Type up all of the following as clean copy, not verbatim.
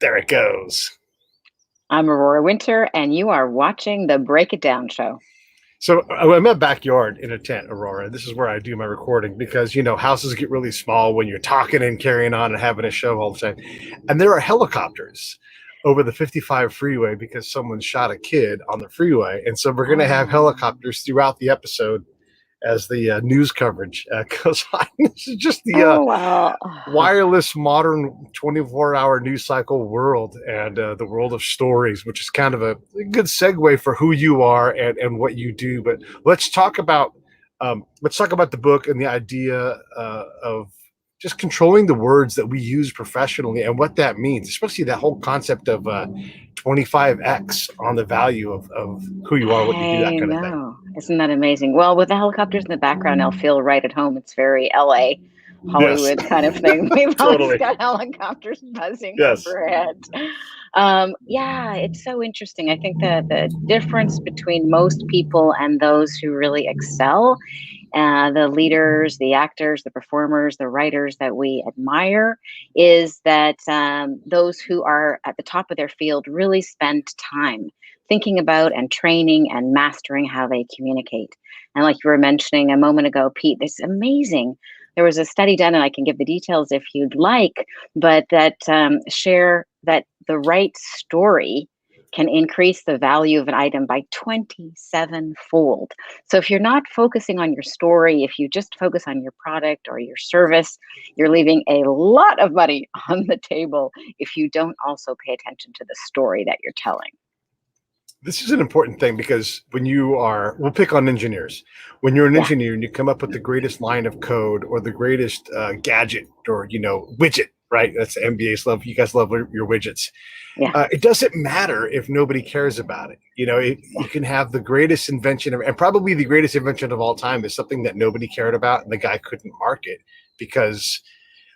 There it goes. I'm Aurora Winter, and you are watching the Break It Down show. So I'm in my backyard in a tent, Aurora. This is where I do my recording because, houses get really small when you're talking and carrying on and having a show all the time. And there are helicopters over the 55 freeway because someone shot a kid on the freeway. And so we're going to have helicopters throughout the episode as the news coverage goes on. This is just the Oh, wow. wireless modern 24-hour news cycle world and the world of stories, which is kind of a good segue for who you are and what you do. But let's talk about the book and the idea of just controlling the words that we use professionally and what that means, especially that whole concept of 25x on the value of who you are, what you do, that I kind of thing. know. Isn't that amazing? Well, with the helicopters in the background, I'll feel right at home. It's very LA, Yes. Hollywood kind of thing. We've always Totally. got helicopters buzzing Yes. overhead. Yeah, it's so interesting. I think that the difference between most people and those who really excel, the leaders, the actors, the performers, the writers that we admire, is that those who are at the top of their field really spend time thinking about and training and mastering how they communicate. And like you were mentioning a moment ago, Pete, it's amazing. There was a study done, and I can give the details if you'd like, but that share that the right story can increase the value of an item by 27-fold. So if you're not focusing on your story, if you just focus on your product or your service, you're leaving a lot of money on the table if you don't also pay attention to the story that you're telling. This is an important thing because we'll pick on engineers. When you're an Yeah. engineer and you come up with the greatest line of code or the greatest gadget or, widget, right? That's the MBA's love. You guys love your widgets. Yeah. It doesn't matter if nobody cares about it. You can have the greatest invention and probably the greatest invention of all time is something that nobody cared about and the guy couldn't market because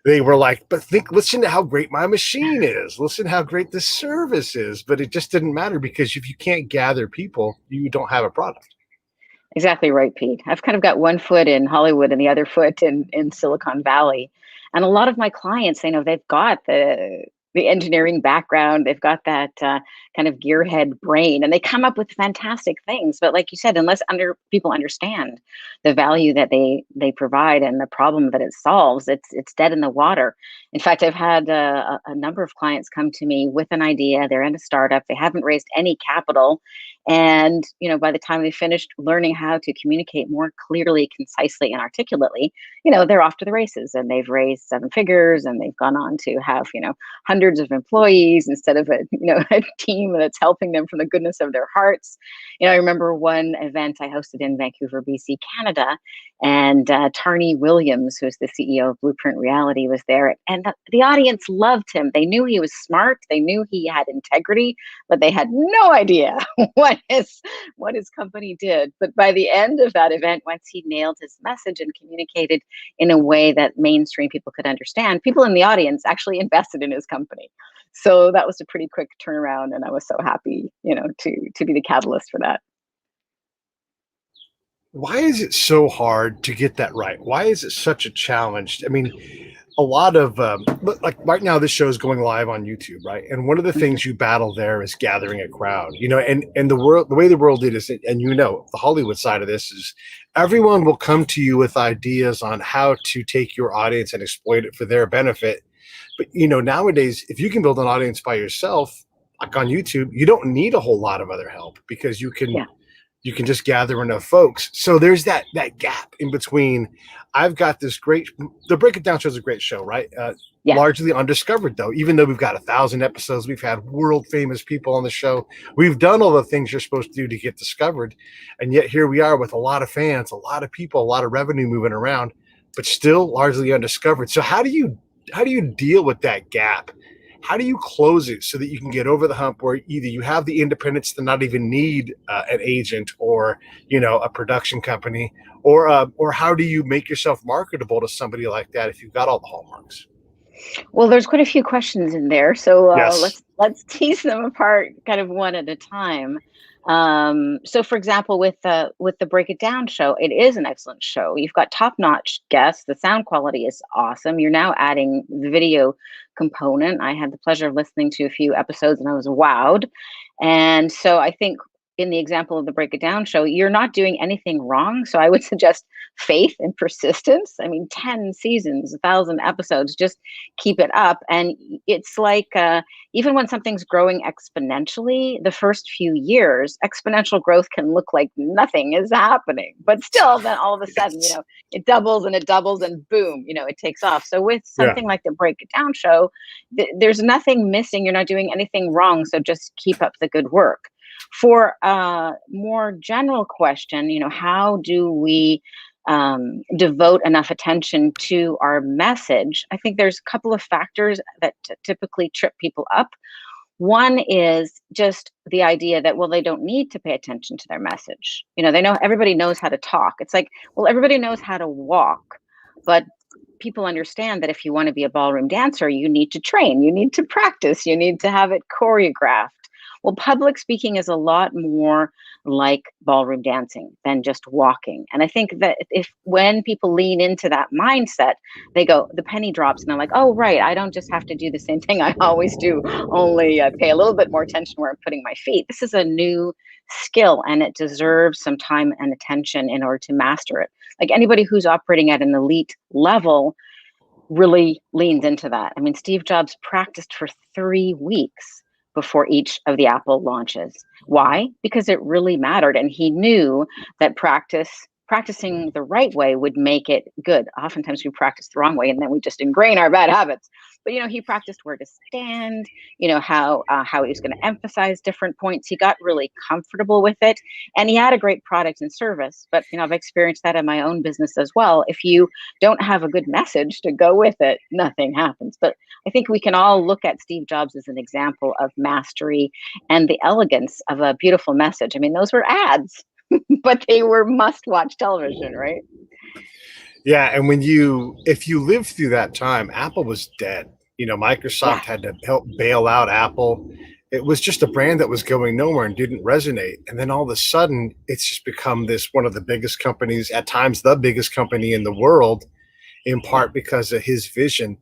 they were like, listen to how great my machine is. Listen how great this service is. But it just didn't matter because if you can't gather people, you don't have a product. Exactly right, Pete. I've kind of got one foot in Hollywood and the other foot in Silicon Valley. And a lot of my clients, I know they've got the engineering background, they've got that kind of gearhead brain, and they come up with fantastic things. But like you said, unless people understand the value that they provide and the problem that it solves, it's dead in the water. In fact, I've had a number of clients come to me with an idea. They're in a startup. They haven't raised any capital. And, by the time they finished learning how to communicate more clearly, concisely, and articulately, they're off to the races and they've raised seven figures and they've gone on to have, hundreds of employees instead of a team that's helping them from the goodness of their hearts. I remember one event I hosted in Vancouver, BC, Canada, and Tarney Williams, who's the CEO of Blueprint Reality, was there. And the audience loved him. They knew he was smart. They knew he had integrity, but they had no idea what his company did. But by the end of that event, once he nailed his message and communicated in a way that mainstream people could understand, people in the audience actually invested in his company. So that was a pretty quick turnaround, and I was so happy, to be the catalyst for that. Why is it so hard to get that right? Why is it such a challenge? I mean, a lot of like right now, this show is going live on YouTube, right? And one of the things you battle there is gathering a crowd, and the way the world is, and the Hollywood side of this is everyone will come to you with ideas on how to take your audience and exploit it for their benefit. But nowadays, if you can build an audience by yourself, like on YouTube, you don't need a whole lot of other help because you can just gather enough folks. So there's that gap in between. I've got this the Break It Down show is a great show, right? Largely undiscovered though, even though we've got 1,000 episodes, we've had world famous people on the show. We've done all the things you're supposed to do to get discovered. And yet here we are with a lot of fans, a lot of people, a lot of revenue moving around, but still largely undiscovered. So how do you deal with that gap? How do you close it so that you can get over the hump where either you have the independence to not even need an agent or, a production company, or how do you make yourself marketable to somebody like that if you've got all the hallmarks? Well, there's quite a few questions in there, so Yes. let's tease them apart kind of one at a time. So for example, with the Break It Down show, it is an excellent show. You've got top-notch guests. The sound quality is awesome. You're now adding the video component. I had the pleasure of listening to a few episodes and I was wowed. And so I think in the example of the Break It Down show, you're not doing anything wrong. So I would suggest faith and persistence. I mean, 10 seasons, 1,000 episodes, just keep it up. And it's like, even when something's growing exponentially, the first few years, exponential growth can look like nothing is happening. But still, then all of a sudden, Yes. it doubles and boom, it takes off. So with Yeah. something like the Break It Down show, there's nothing missing. You're not doing anything wrong. So just keep up the good work. For a more general question, how do we devote enough attention to our message? I think there's a couple of factors that typically trip people up. One is just the idea that, well, they don't need to pay attention to their message. They know everybody knows how to talk. It's like, well, everybody knows how to walk, but people understand that if you want to be a ballroom dancer, you need to train, you need to practice, you need to have it choreographed. Well, public speaking is a lot more like ballroom dancing than just walking. And I think that if when people lean into that mindset, they go, the penny drops and they're like, oh, right, I don't just have to do the same thing I always do, only pay a little bit more attention where I'm putting my feet. This is a new skill and it deserves some time and attention in order to master it. Like anybody who's operating at an elite level really leans into that. I mean, Steve Jobs practiced for 3 weeks before each of the Apple launches. Why? Because it really mattered. And he knew that practicing the right way would make it good. Oftentimes we practice the wrong way and then we just ingrain our bad habits. But he practiced where to stand, how he was going to emphasize different points. He got really comfortable with it, and he had a great product and service. But I've experienced that in my own business as well. If you don't have a good message to go with it, nothing happens. But I think we can all look at Steve Jobs as an example of mastery and the elegance of a beautiful message. I mean, those were ads, but they were must-watch television, right? Yeah, and if you lived through that time, Apple was dead. Yeah, Microsoft had to help bail out Apple. It was just a brand that was going nowhere and didn't resonate. And then all of a sudden, it's just become this one of the biggest companies, at times the biggest company in the world, in part because of his vision.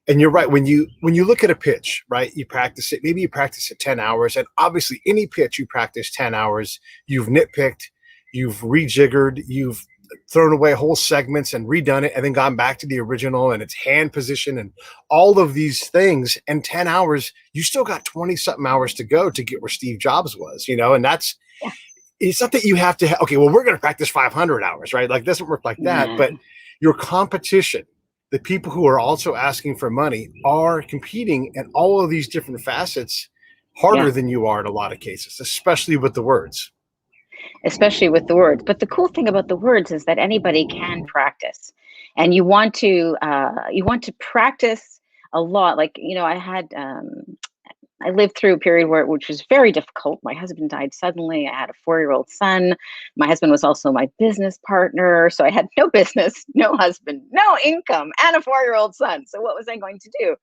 And you're right, when you look at a pitch, right, you practice it, maybe you practice it 10 hours, and obviously any pitch you practice 10 hours, you've nitpicked, you've rejiggered, you've thrown away whole segments and redone it and then gone back to the original and its hand position and all of these things. And 10 hours, you still got 20 something hours to go to get where Steve Jobs was, and that's, yeah, it's not that you have to, okay, well, we're going to practice 500 hours, right? Like, it doesn't work like that. But no, your competition, the people who are also asking for money, are competing in all of these different facets harder yeah. than you are in a lot of cases, especially with the words. Especially with the words. But the cool thing about the words is that anybody can practice, and you want to practice a lot. Like I lived through a period which was very difficult. My husband died suddenly. I had a 4-year-old son. My husband was also my business partner, so I had no business, no husband, no income, and a 4-year-old son. So what was I going to do?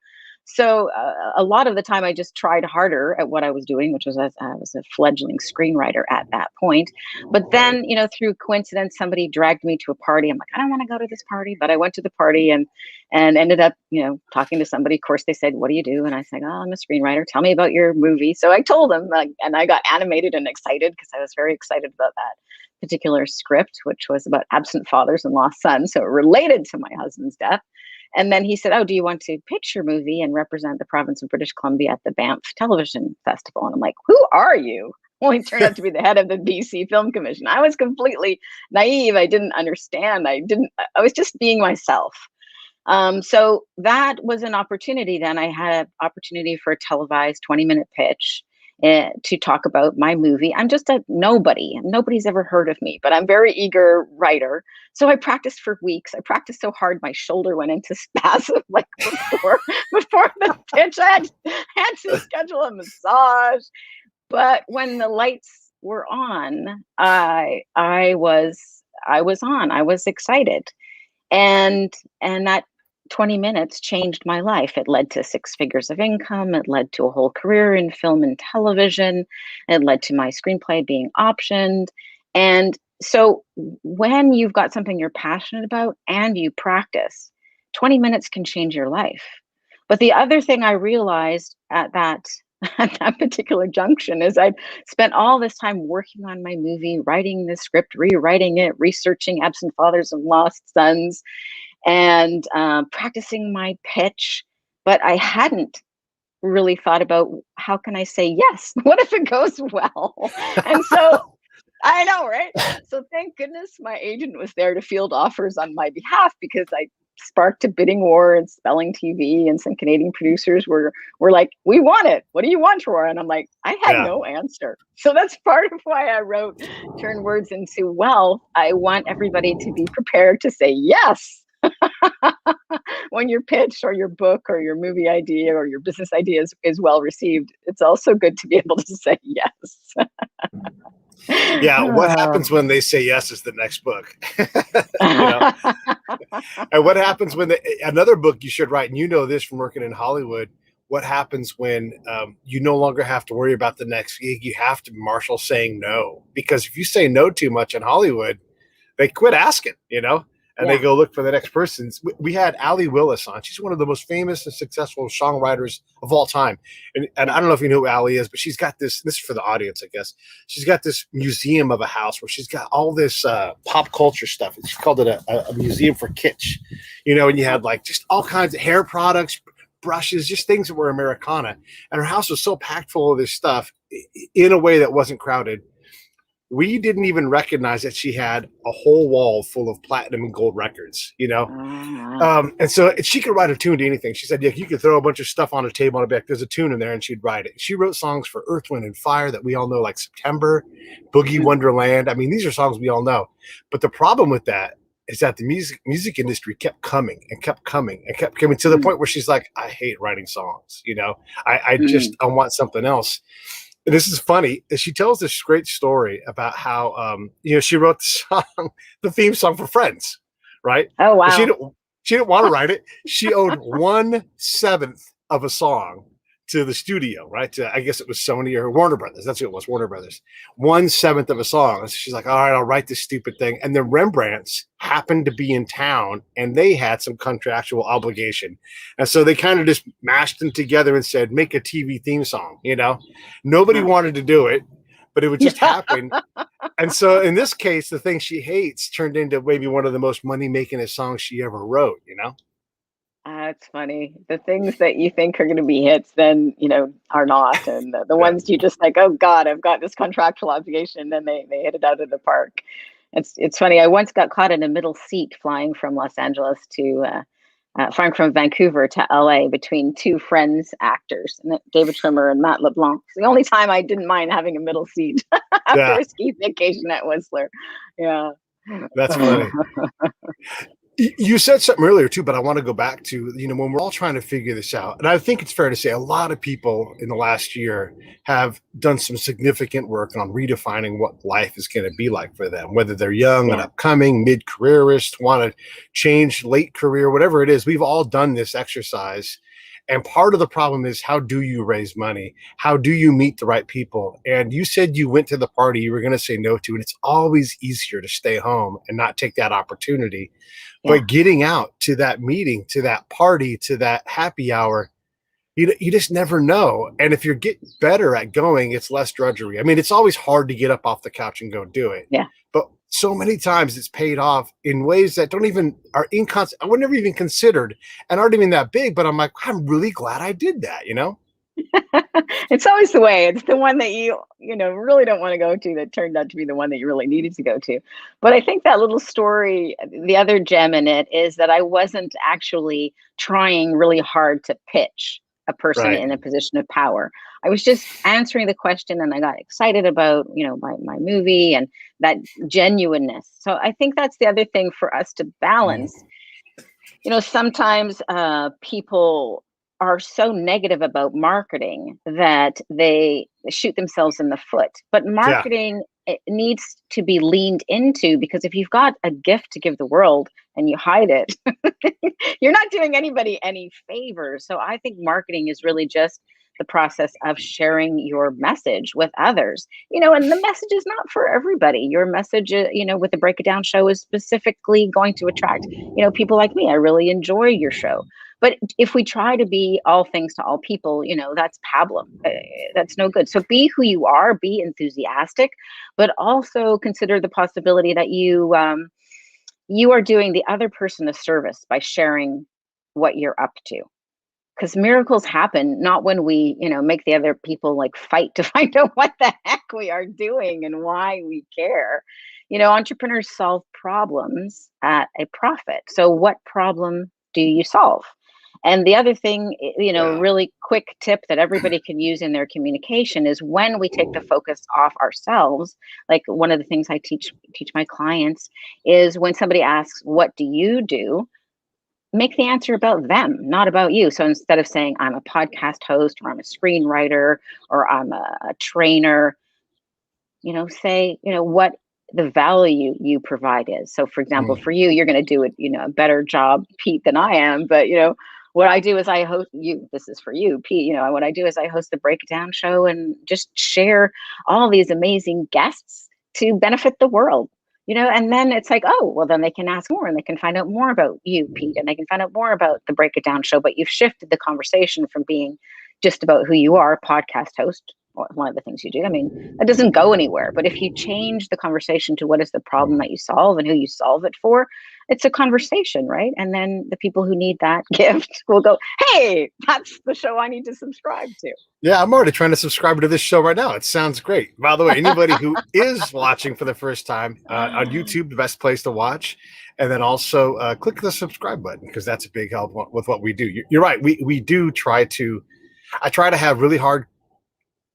So a lot of the time, I just tried harder at what I was doing, which was I was a fledgling screenwriter at that point. But then, through coincidence, somebody dragged me to a party. I'm like, I don't want to go to this party, but I went to the party and ended up, talking to somebody. Of course, they said, "What do you do?" And I said, "Oh, I'm a screenwriter. Tell me about your movie." So I told them, and I got animated and excited because I was very excited about that particular script, which was about absent fathers and lost sons. So it related to my husband's death. And then he said, "Oh, do you want to pitch your movie and represent the province of British Columbia at the Banff Television Festival?" And I'm like, "Who are you?" Well, he turned out to be the head of the BC Film Commission. I was completely naive. I didn't understand. I was just being myself. So that was an opportunity. Then I had an opportunity for a televised 20-minute pitch to talk about my movie. I'm just a nobody. Nobody's ever heard of me, but I'm a very eager writer. So I practiced for weeks. I practiced so hard my shoulder went into spasm like before the pitch. I had to schedule a massage. But when the lights were on, I was on. I was excited, and that 20 minutes changed my life. It led to 6 figures of income. It led to a whole career in film and television. It led to my screenplay being optioned. And so when you've got something you're passionate about and you practice, 20 minutes can change your life. But the other thing I realized at that at that particular junction is I'd spent all this time working on my movie, writing the script, rewriting it, researching absent fathers and lost sons, and practicing my pitch. But I hadn't really thought about how can I say yes? What if it goes well? And so I know, right? So thank goodness my agent was there to field offers on my behalf because I sparked a bidding war in spelling TV, and some Canadian producers were like, "We want it. What do you want, Aurora?" And I'm like, I had Yeah. no answer. So that's part of why I wrote Turn Words into Wealth. I want everybody to be prepared to say yes when your pitch or your book or your movie idea or your business idea is well received. It's also good to be able to say yes. Yeah. What happens when they say yes is the next book. you know, and what happens when another book you should write, and you know this from working in Hollywood, what happens when you no longer have to worry about the next gig? You have to marshal saying no, because if you say no too much in Hollywood, they quit asking, and they Yeah. go look for the next person. We had Allie Willis on. She's one of the most famous and successful songwriters of all time. And I don't know if you know who Allie is, but she's got this is for the audience, I guess. She's got this museum of a house where she's got all this pop culture stuff. She called it a museum for kitsch, and you had like just all kinds of hair products, brushes, just things that were Americana. And her house was so packed full of this stuff in a way that wasn't crowded. We didn't even recognize that she had a whole wall full of platinum and gold records. Ah, And so she could write a tune to anything. She said, yeah, you could throw a bunch of stuff on a table and I'd be like, there's a tune in there, and she'd write it. She wrote songs for Earth, Wind, and Fire that we all know, like September, Boogie mhm, Wonderland. I mean, these are songs we all know. But the problem with that is that the music industry kept coming and kept coming and kept coming to the mhm, point where she's like, I hate writing songs. I mhm. want something else. This is funny. She tells this great story about how she wrote the song, the theme song for Friends, right? Oh, But wow. she didn't want to write it. She owed 1/7 of a song to the studio, right? I guess it was Sony or Warner Brothers. That's who it was, Warner Brothers. 1/7 of a song. And so she's like, all right, I'll write this stupid thing. And the Rembrandts happened to be in town, and they had some contractual obligation. And so they kind of just mashed them together and said, make a TV theme song. Nobody Huh. wanted to do it, but it would just Yeah. happen. And so in this case, the thing she hates turned into maybe one of the most money-making songs she ever wrote. That's funny. The things that you think are going to be hits then, are not. And the Yeah. ones you just like, oh God, I've got this contractual obligation. Then they hit it out of the park. It's funny. I once got caught in a middle seat flying from Los Angeles to flying from Vancouver to LA between two Friends actors, David Schwimmer and Matt LeBlanc. It's the only time I didn't mind having a middle seat after Yeah, a ski vacation at Whistler. Yeah. that's funny. You said something earlier too, but I want to go back to, when we're all trying to figure this out. And I think it's fair to say a lot of people in the last year have done some significant work on redefining what life is going to be like for them, whether they're young and Yeah. upcoming, mid-careerist, want to change late career, whatever it is. We've all done this exercise. And part of the problem is, how do you raise money? How do you meet the right people? And you said you went to the party you were going to say no to, and it's always easier to stay home and not take that opportunity. Yeah. But getting out to that meeting, to that party, to that happy hour, you just never know. And if you're getting better at going, it's less drudgery. I mean, it's always hard to get up off the couch and go do it. Yeah. But so many times it's paid off in ways that are I would never even considered and aren't even that big. But I'm like, I'm really glad I did that. It's always the way. It's the one that you really don't want to go to that turned out to be the one that you really needed to go to. But I think that little story, the other gem in it is that I wasn't actually trying really hard to pitch a person Right. in a position of power. I was just answering the question, and I got excited about, my movie and that genuineness. So I think that's the other thing for us to Mm. balance. Sometimes people are so negative about marketing that they shoot themselves in the foot. But Yeah. marketing, it needs to be leaned into, because if you've got a gift to give the world and you hide it, you're not doing anybody any favors. So I think marketing is really just the process of sharing your message with others, and the message is not for everybody. Your message, with the Break It Down show is specifically going to attract, people like me. I really enjoy your show. But if we try to be all things to all people, that's pablum. That's no good. So be who you are, be enthusiastic, but also consider the possibility that you are doing the other person a service by sharing what you're up to. Because miracles happen not when we, make the other people like fight to find out what the heck we are doing and why we care. Entrepreneurs solve problems at a profit. So what problem do you solve? And the other thing, Yeah. really quick tip that everybody can use in their communication is when we take the focus off ourselves. Like one of the things I teach my clients is when somebody asks, "What do you do?" make the answer about them, not about you. So instead of saying, "I'm a podcast host," or "I'm a screenwriter," or "I'm a trainer," say, what the value you provide is. So for example, Mm. for you, you're going to do it, a better job, Pete, than I am. But, what I do is I host you. This is for you, Pete. What I do is I host the Break It Down show and just share all these amazing guests to benefit the world. And then it's like, oh, well, then they can ask more and they can find out more about you, Pete, and they can find out more about the Break It Down show. But you've shifted the conversation from being just about who you are, podcast host, one of the things you do. I mean, that doesn't go anywhere. But if you change the conversation to what is the problem that you solve and who you solve it for, it's a conversation, right? And then the people who need that gift will go, "Hey, that's the show I need to subscribe to." Yeah, I'm already trying to subscribe to this show right now. It sounds great. By the way, anybody who is watching for the first time on YouTube, the best place to watch. And then also click the subscribe button because that's a big help with what we do. You're right. We do try to, I try to have really hard,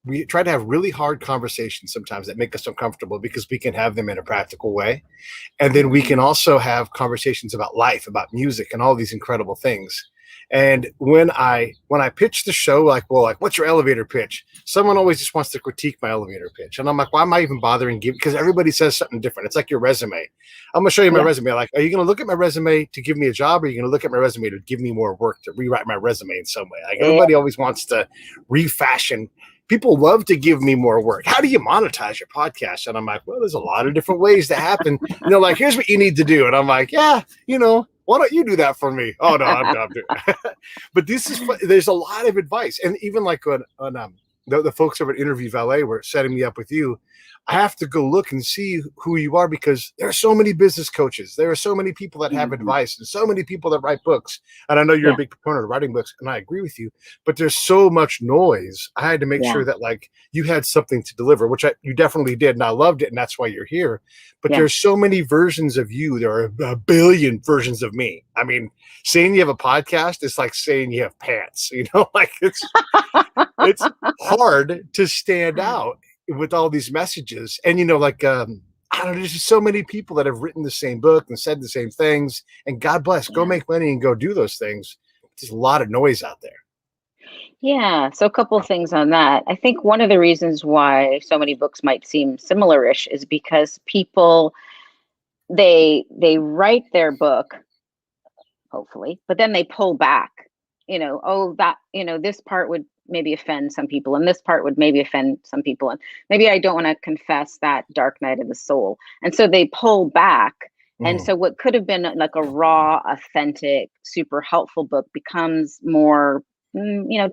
we try to have really hard conversations sometimes that make us uncomfortable because we can have them in a practical way. And then we can also have conversations about life, about music, and all these incredible things. And when I pitch the show, like, what's your elevator pitch? Someone always just wants to critique my elevator pitch, and I'm like, why am I even bothering giving? Because everybody says something different. It's like your resume. I'm gonna show you my Yeah, resume. Like, are you gonna look at my resume to give me a job, or are you gonna look at my resume to give me more work to rewrite my resume in some way? Like yeah, everybody always wants to refashion. People love to give me more work. How do you monetize your podcast? And I'm like, well, there's a lot of different ways to happen. Like, here's what you need to do. And I'm like, yeah, why don't you do that for me? Oh no, I'm doing it. But this is there's a lot of advice, and even like on the folks over at Interview Valet were setting me up with you. I have to go look and see who you are because there are so many business coaches. There are so many people that have mhm, advice and so many people that write books. And I know you're a yeah, big proponent of writing books, and I agree with you. But there's so much noise. I had to make yeah, sure that like you had something to deliver, which you definitely did, and I loved it, and that's why you're here. But yeah. there's so many versions of you. There are a billion versions of me. I mean, saying you have a podcast is like saying you have pants. Like it's hard to stand out with all these messages. And like I don't know, there's just so many people that have written the same book and said the same things. And God bless, go Yeah. make money and go do those things. There's a lot of noise out there. Yeah. So a couple of things on that. I think one of the reasons why so many books might seem similar-ish is because people they write their book, hopefully, but then they pull back. Oh, that, this part would maybe offend some people, and this part would maybe offend some people, and maybe I don't want to confess that dark night of the soul. And so they pull back. And Mhm. so what could have been like a raw, authentic, super helpful book becomes more,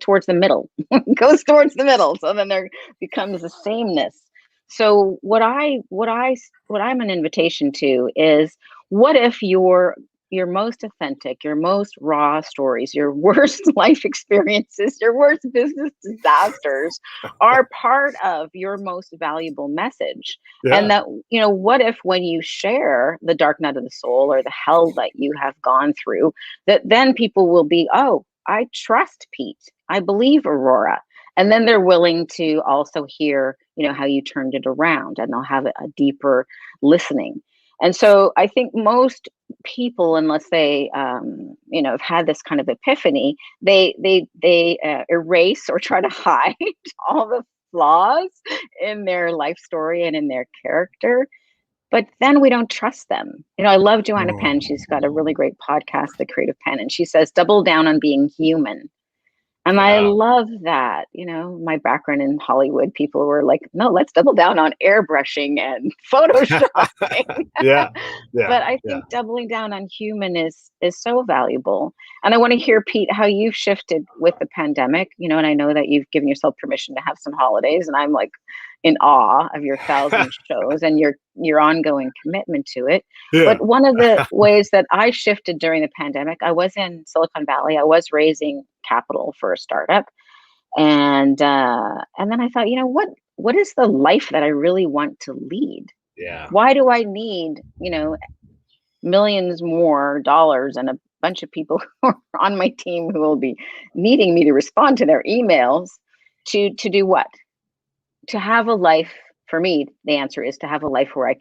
towards the middle, goes towards the middle. So then there becomes a sameness. So what I'm an invitation to is, what if your most authentic, your most raw stories, your worst life experiences, your worst business disasters are part of your most valuable message? And Yeah. that, what if when you share the dark night of the soul or the hell that you have gone through, that then people will be, oh, I trust Pete. I believe Aurora. And then they're willing to also hear, how you turned it around, and they'll have a deeper listening. And so I think most people, unless they, have had this kind of epiphany, they erase or try to hide all the flaws in their life story and in their character. but then we don't trust them. I love Joanna Penn. Mm, She's got a really great podcast, The Creative Penn, and she says, double down on being human. And I yeah. love that. My background in Hollywood, people were like, no, let's double down on airbrushing and photoshopping. Yeah. Yeah. But I Yeah. think doubling down on human is so valuable. And I want to hear, Pete, how you've shifted with the pandemic, and I know that you've given yourself permission to have some holidays, and I'm like in awe of your 1,000 shows and your ongoing commitment to it. Yeah. But one of the ways that I shifted during the pandemic, I was in Silicon Valley. I was raising capital for a startup. And then I thought, what is the life that I really want to lead? Yeah. Why do I need, millions more dollars and a bunch of people who are on my team who will be needing me to respond to their emails to do what? To have a life. For me, the answer is to have a life where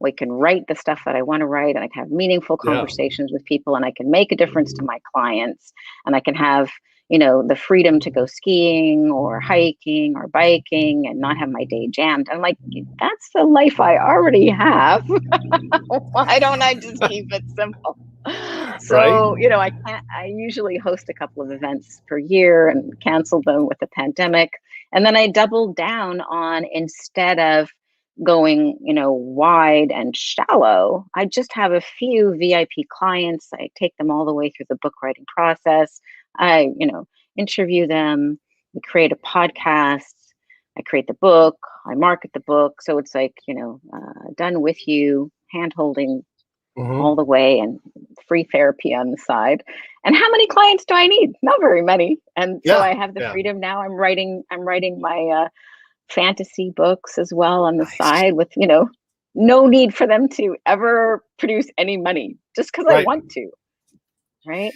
we can write the stuff that I want to write, and I can have meaningful Yeah. conversations with people, and I can make a difference to my clients, and I can have, the freedom to go skiing or hiking or biking and not have my day jammed. I'm like, that's the life I already have. Why don't I just keep it simple? Right. So, I usually host a couple of events per year and cancel them with the pandemic. And then I doubled down on, instead of going, wide and shallow, I just have a few VIP clients. I take them all the way through the book writing process. I, interview them. We create a podcast. I create the book. I market the book. So it's like, done with you, hand holding Hmm. all the way, and free therapy on the side. And how many clients do I need? Not very many. And so Yeah. I have the Yeah. freedom now. I'm writing my fantasy books as well on the Nice. side, with, no need for them to ever produce any money, just because I Right. want to. Right.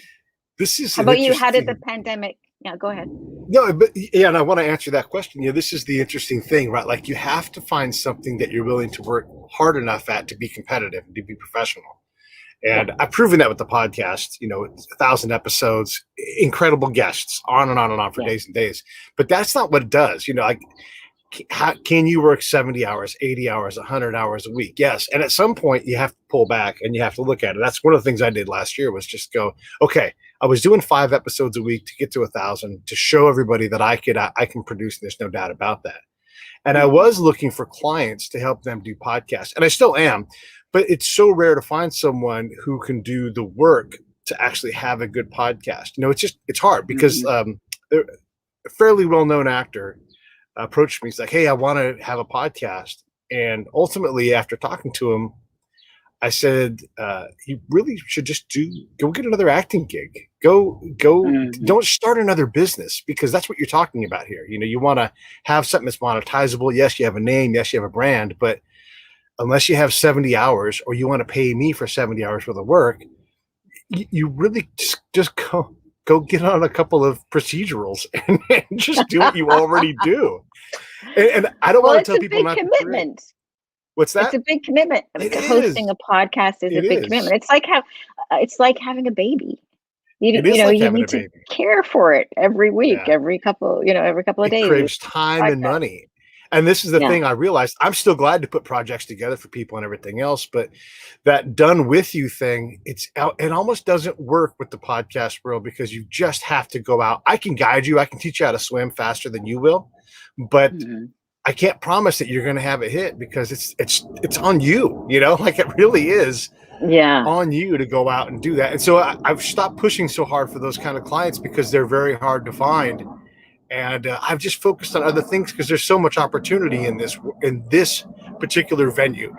This is How an about you? How did the interesting. pandemic? Yeah, go ahead. No, but yeah, and I want to answer that question. This is the interesting thing, right? Like, you have to find something that you're willing to work hard enough at to be competitive and to be professional. Yeah. And I've proven that with the podcast. 1,000 episodes, incredible guests, on and on and on for Yeah. days and days. But that's not what it does. Like, how can you work 70 hours, 80 hours, 100 hours a week? Yes. And at some point you have to pull back and you have to look at it. That's one of the things I did last year, was just go, okay, I was doing 5 episodes a week to get to 1,000, to show everybody that I can produce. And there's no doubt about that. And I Mhm. was looking for clients to help them do podcasts, and I still am, but it's so rare to find someone who can do the work to actually have a good podcast. It's hard because Mhm. a fairly well-known actor approached me. He's like, "Hey, I want to have a podcast." And ultimately, after talking to him, I said, "You really should just go get another acting gig. Go. Mhm. Don't start another business, because that's what you're talking about here. You want to have something that's monetizable. Yes, you have a name. Yes, you have a brand. But unless you have 70 hours, or you want to pay me for 70 hours worth of work, you really just go get on a couple of procedurals and just do what you already do." And I don't Well, want to it's tell a people big not to create. commitment. What's It's that? a big commitment. It Hosting is. a podcast is a It big is. commitment. It's like having a baby. It is like You having need a to baby. care for it every week, Yeah. every couple of It days. You craves time and podcast. money. And this is the Yeah. thing I realized. I'm still glad to put projects together for people and everything else, but that done with you thing, it almost doesn't work with the podcast world, because you just have to go out. I can guide you. I can teach you how to swim faster than you will, but Mhm. I can't promise that you're going to have a hit, because it's on you, like, it really is Yeah. on you to go out and do that. And so I've stopped pushing so hard for those kind of clients, because they're very hard to find. And I've just focused on other things, because there's so much opportunity in this particular venue.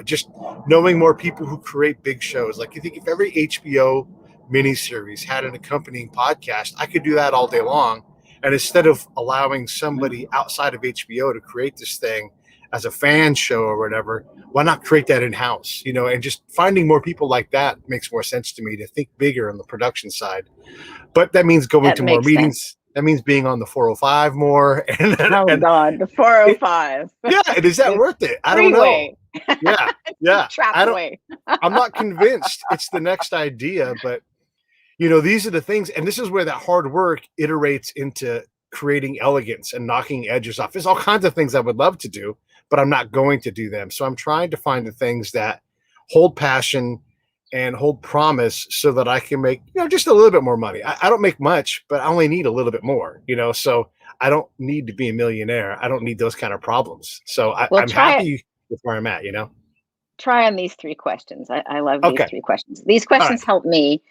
Just knowing more people who create big shows. Like, you think if every HBO miniseries had an accompanying podcast, I could do that all day long. And instead of allowing somebody outside of HBO to create this thing as a fan show or whatever, why not create that in house? And just finding more people like that makes more sense to me, to think bigger on the production side. But that means going That to more makes sense. meetings. That means being on the 405 more. And Oh and God, the it, 405. yeah, and is that It's worth it? I don't know. freeway. Yeah, It's the yeah. I don't. trapway. I'm not convinced it's the next idea, but these are the things, and this is where that hard work iterates into creating elegance and knocking edges off. There's all kinds of things I would love to do, but I'm not going to do them. So I'm trying to find the things that hold passion and hold promise so that I can make, just a little bit more money. I don't make much, but I only need a little bit more, so I don't need to be a millionaire. I don't need those kind of problems. So Well, I'm happy with where I'm at. try on these 3 questions. I love these Okay. 3 questions. These All questions right. helped me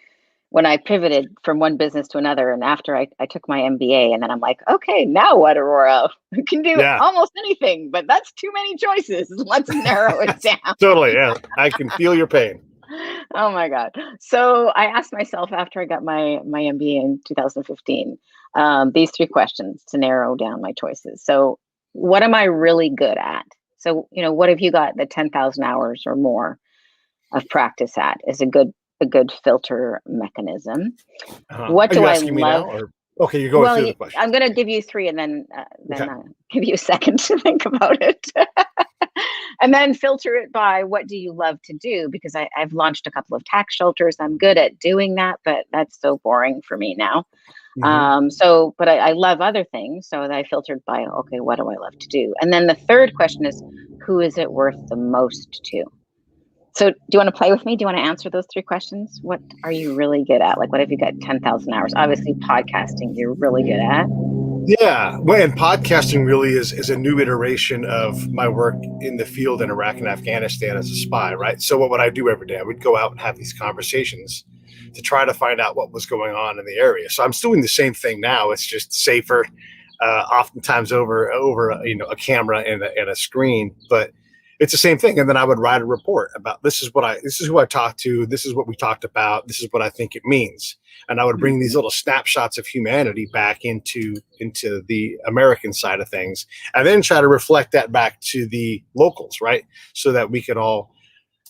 when I pivoted from one business to another. And after I took my MBA, and then I'm like, okay, now what, Aurora? I can do Yeah. almost anything, but that's too many choices. Let's narrow it down. Totally. Yeah. I can feel your pain. Oh my God. So I asked myself after I got my MBA in 2015, these 3 questions to narrow down my choices. So what am I really good at? So, what have you got the 10,000 hours or more of practice at is a good filter mechanism. What Are do you I asking me now, love? or okay, you're going Well, through the questions. I'm going to give you 3 and Okay. then give you a second to think about it. And then filter it by what do you love to do? Because I've launched a couple of tax shelters. I'm good at doing that, but that's so boring for me now. Mhm. But I love other things. So I filtered by, okay, what do I love to do? And then the third question is, who is it worth the most to? So do you want to play with me? Do you want to answer those 3 questions? What are you really good at? Like, what have you got 10,000 hours? Obviously, podcasting, you're really good at. Yeah, well, and podcasting really is a new iteration of my work in the field in Iraq and Afghanistan as a spy, right? So what would I do every day? I would go out and have these conversations to try to find out what was going on in the area. So I'm still doing the same thing now. It's just safer, oftentimes over a camera and a screen, but it's the same thing. And then I would write a report about this is who I talked to, this is what we talked about, this is what I think it means. And I would bring these Mhm. little snapshots of humanity back into the American side of things, and then try to reflect that back to the locals, right? So that we could all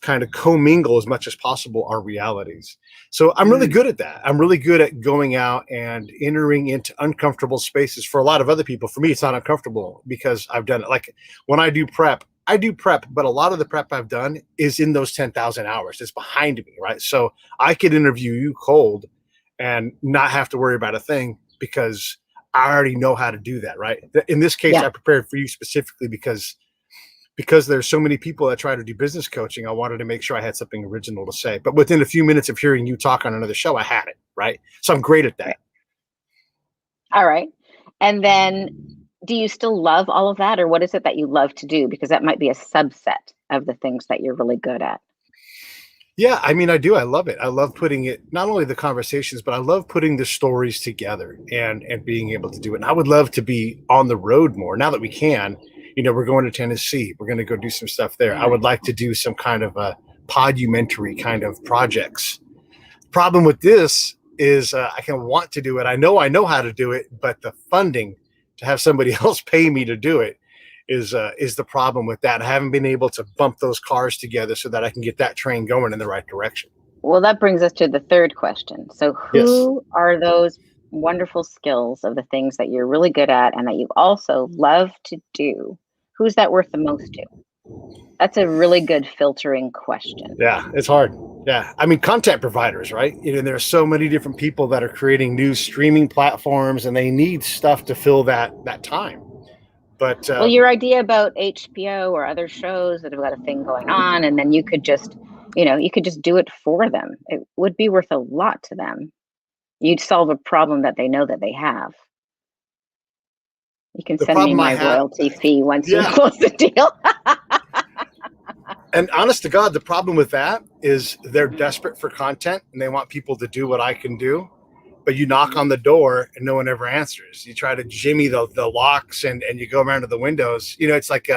kind of commingle as much as possible our realities. So I'm really Mm. good at that. I'm really good at going out and entering into uncomfortable spaces. For a lot of other people, for me, it's not uncomfortable because I've done it. Like when I do prep, but a lot of the prep I've done is in those 10,000 hours. It's behind me, right? So I could interview you cold and not have to worry about a thing because I already know how to do that, right? In this case, Yeah. I prepared for you specifically because there's so many people that try to do business coaching. I wanted to make sure I had something original to say. But within a few minutes of hearing you talk on another show, I had it, right? So I'm great at that. Right. All right. And then do you still love all of that, or what is it that you love to do? Because that might be a subset of the things that you're really good at. Yeah, I mean, I do. I love it. I love putting it, not only the conversations, but I love putting the stories together and being able to do it. And I would love to be on the road more now that we can. We're going to Tennessee. We're going to go do some stuff there. I Yeah. would like to do some kind of a podumentary kind of projects. Problem with this is I can want to do it. I know how to do it, but the funding to have somebody else pay me to do it is the problem with that. I haven't been able to bump those cars together so that I can get that train going in the right direction. Well, that brings us to the third question. So Yes. who are those wonderful skills of the things that you're really good at and that you also love to do? Who's that worth the most to? That's a really good filtering question. Yeah, it's hard. Yeah. I mean, content providers, right? There are so many different people that are creating new streaming platforms and they need stuff to fill that time. But Well, your idea about HBO or other shows that have got a thing going on, and then you could just do it for them. It would be worth a lot to them. You'd solve a problem that they know that they have. You can the send me problem I my have, royalty fee once you yeah. close the deal. And honest to God, the problem with that is they're desperate for content and they want people to do what I can do. But you knock on the door and no one ever answers. You try to jimmy the locks and you go around to the windows. It's like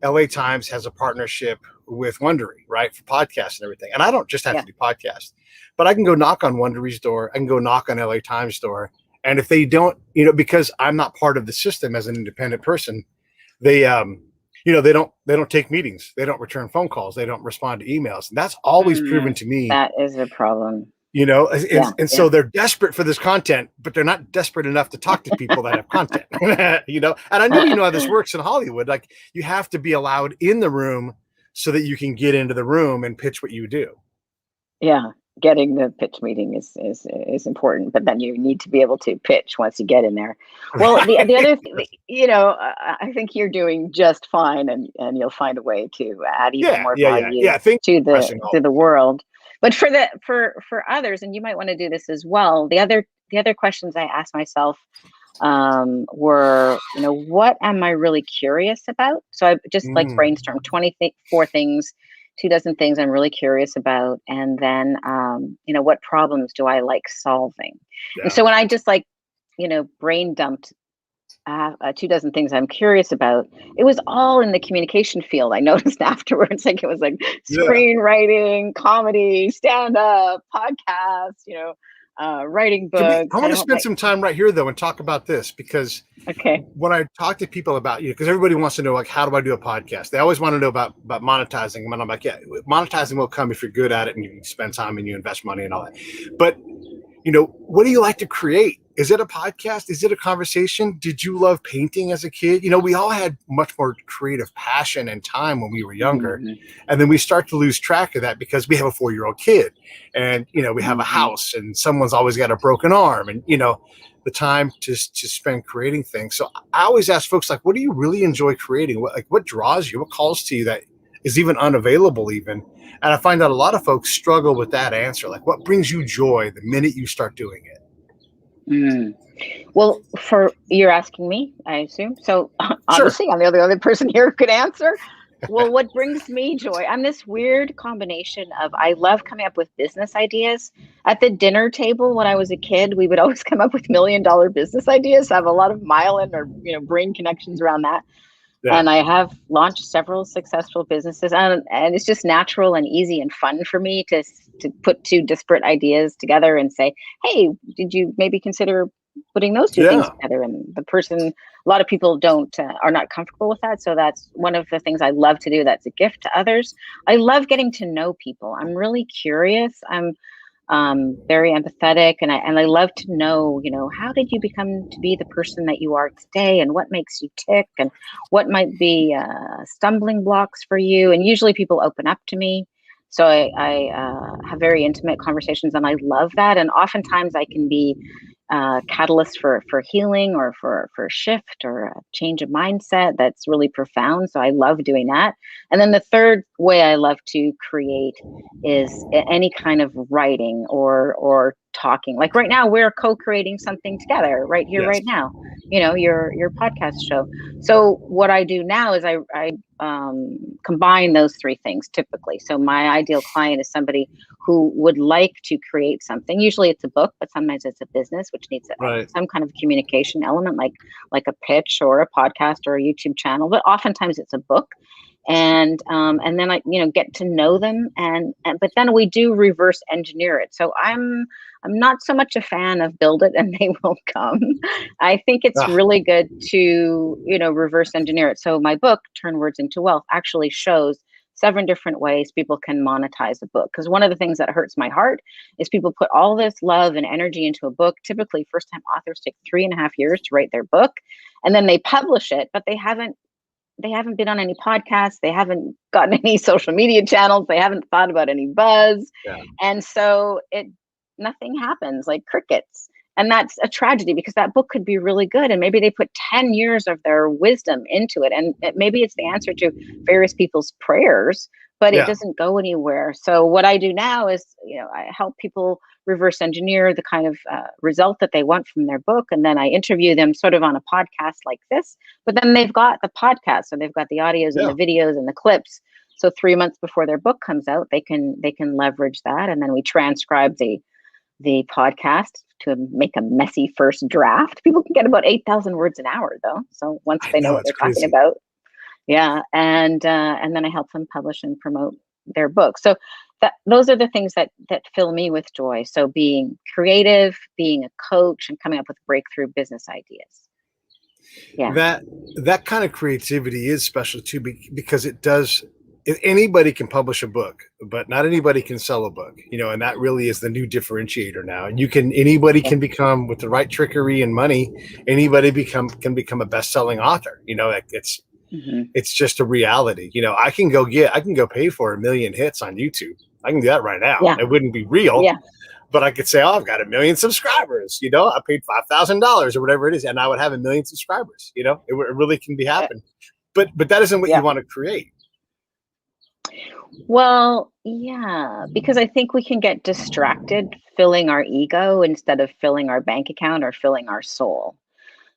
LA Times has a partnership with Wondery, right, for podcasts and everything. And I don't just have Yeah. to do podcasts, but I can go knock on Wondery's door. I can go knock on LA Times door. And if they don't, because I'm not part of the system as an independent person, they they don't take meetings, they don't return phone calls, they don't respond to emails, and that's always proven Mm, to me. that is a problem. And, Yeah, and yeah, so they're desperate for this content, but they're not desperate enough to talk to people that have content. And I know how this works in Hollywood. Like you have to be allowed in the room so that you can get into the room and pitch what you do. yeah. getting the pitch meeting is important, but then you need to be able to pitch once you get in there. Well, the other, I think you're doing just fine, and you'll find a way to add even more value Yeah. Think to the world. But for others, and you might want to do this as well. The other questions I asked myself were, what am I really curious about? So I just like brainstormed 24 things, 24 things I'm really curious about. And then, what problems do I like solving? Yeah. And so when I just brain dumped 24 things I'm curious about, it was all in the communication field. I noticed afterwards, like it was like screenwriting, comedy, stand-up, podcasts, writing books. I want to spend some time right here though and talk about this, because when I talk to people about because everybody wants to know, like, how do I do a podcast? They always want to know about monetizing, and I'm like, yeah, monetizing will come if you're good at it and you spend time and you invest money and all that. But what do you like to create? Is it a podcast? Is it a conversation? Did you love painting as a kid? We all had much more creative passion and time when we were younger. And then we start to lose track of that because we have a 4-year-old kid, and, we have a house, and someone's always got a broken arm, and, the time to spend creating things. So I always ask folks, like, what do you really enjoy creating? What draws you? What calls to you that is even unavailable even? And I find that a lot of folks struggle with that answer. Like, what brings you joy the minute you start doing it? Well, you're asking me, I assume. So obviously I'm the other person here who could answer. Well, what brings me joy? I'm this weird combination of, I love coming up with business ideas. At the dinner table when I was a kid, we would always come up with $1 million business ideas. So I have a lot of myelin or brain connections around that. Yeah. And I have launched several successful businesses, and it's just natural and easy and fun for me to put two disparate ideas together and say, hey, did you maybe consider putting those two things together? And a lot of people are not comfortable with that. So that's one of the things I love to do. That's a gift to others. I love getting to know people. I'm really curious. I'm very empathetic, and I love to know, how did you become to be the person that you are today, and what makes you tick, and what might be stumbling blocks for you. And usually people open up to me. So I have very intimate conversations, and I love that. And oftentimes I can be catalyst for healing, or for a shift or a change of mindset that's really profound. So I love doing that. And then the third way I love to create is any kind of writing or talking. Like right now, we're co-creating something together right here, right now, your podcast show. So what I do now is I combine those three things typically. So my ideal client is somebody who would like to create something. Usually it's a book, but sometimes it's a business, which needs some kind of communication element, like a pitch or a podcast or a YouTube channel. But oftentimes it's a book. And then I get to know them, but then we do reverse engineer it. So I'm not so much a fan of build it and they will come. I think it's really good to reverse engineer it. So my book, Turn Words into Wealth, actually shows 7 different ways people can monetize a book. Because one of the things that hurts my heart is people put all this love and energy into a book. Typically, first-time authors take 3.5 years to write their book, and then they publish it, but they haven't been on any podcasts. They haven't gotten any social media channels. They haven't thought about any buzz. Yeah. And so nothing happens, like crickets. And that's a tragedy, because that book could be really good. And maybe they put 10 years of their wisdom into it. And maybe it's the answer to various people's prayers, but it doesn't go anywhere. So what I do now is, I help people reverse engineer the kind of result that they want from their book. And then I interview them sort of on a podcast like this, but then they've got the podcast. So they've got the audios and the videos and the clips. So 3 months before their book comes out, they can leverage that. And then we transcribe the podcast to make a messy first draft. People can get about 8,000 words an hour though. So once they know what they're talking about. Yeah. And then I help them publish and promote their book. So those are the things that fill me with joy. So being creative, being a coach, and coming up with breakthrough business ideas. Yeah. That kind of creativity is special too, because it does. Anybody can publish a book, but not anybody can sell a book, and that really is the new differentiator now. And anybody can become, with the right trickery and money, anybody can become a best-selling author. It's just a reality. I can go pay for 1 million hits on YouTube. I can do that right now. Yeah. It wouldn't be real, Yeah. but I could say, oh, I've got 1 million subscribers. I paid $5,000 or whatever it is, and I would have 1 million subscribers. It really can be Uh, happen. But that isn't what you yeah. want to create. Well, yeah, because I think we can get distracted filling our ego instead of filling our bank account or filling our soul.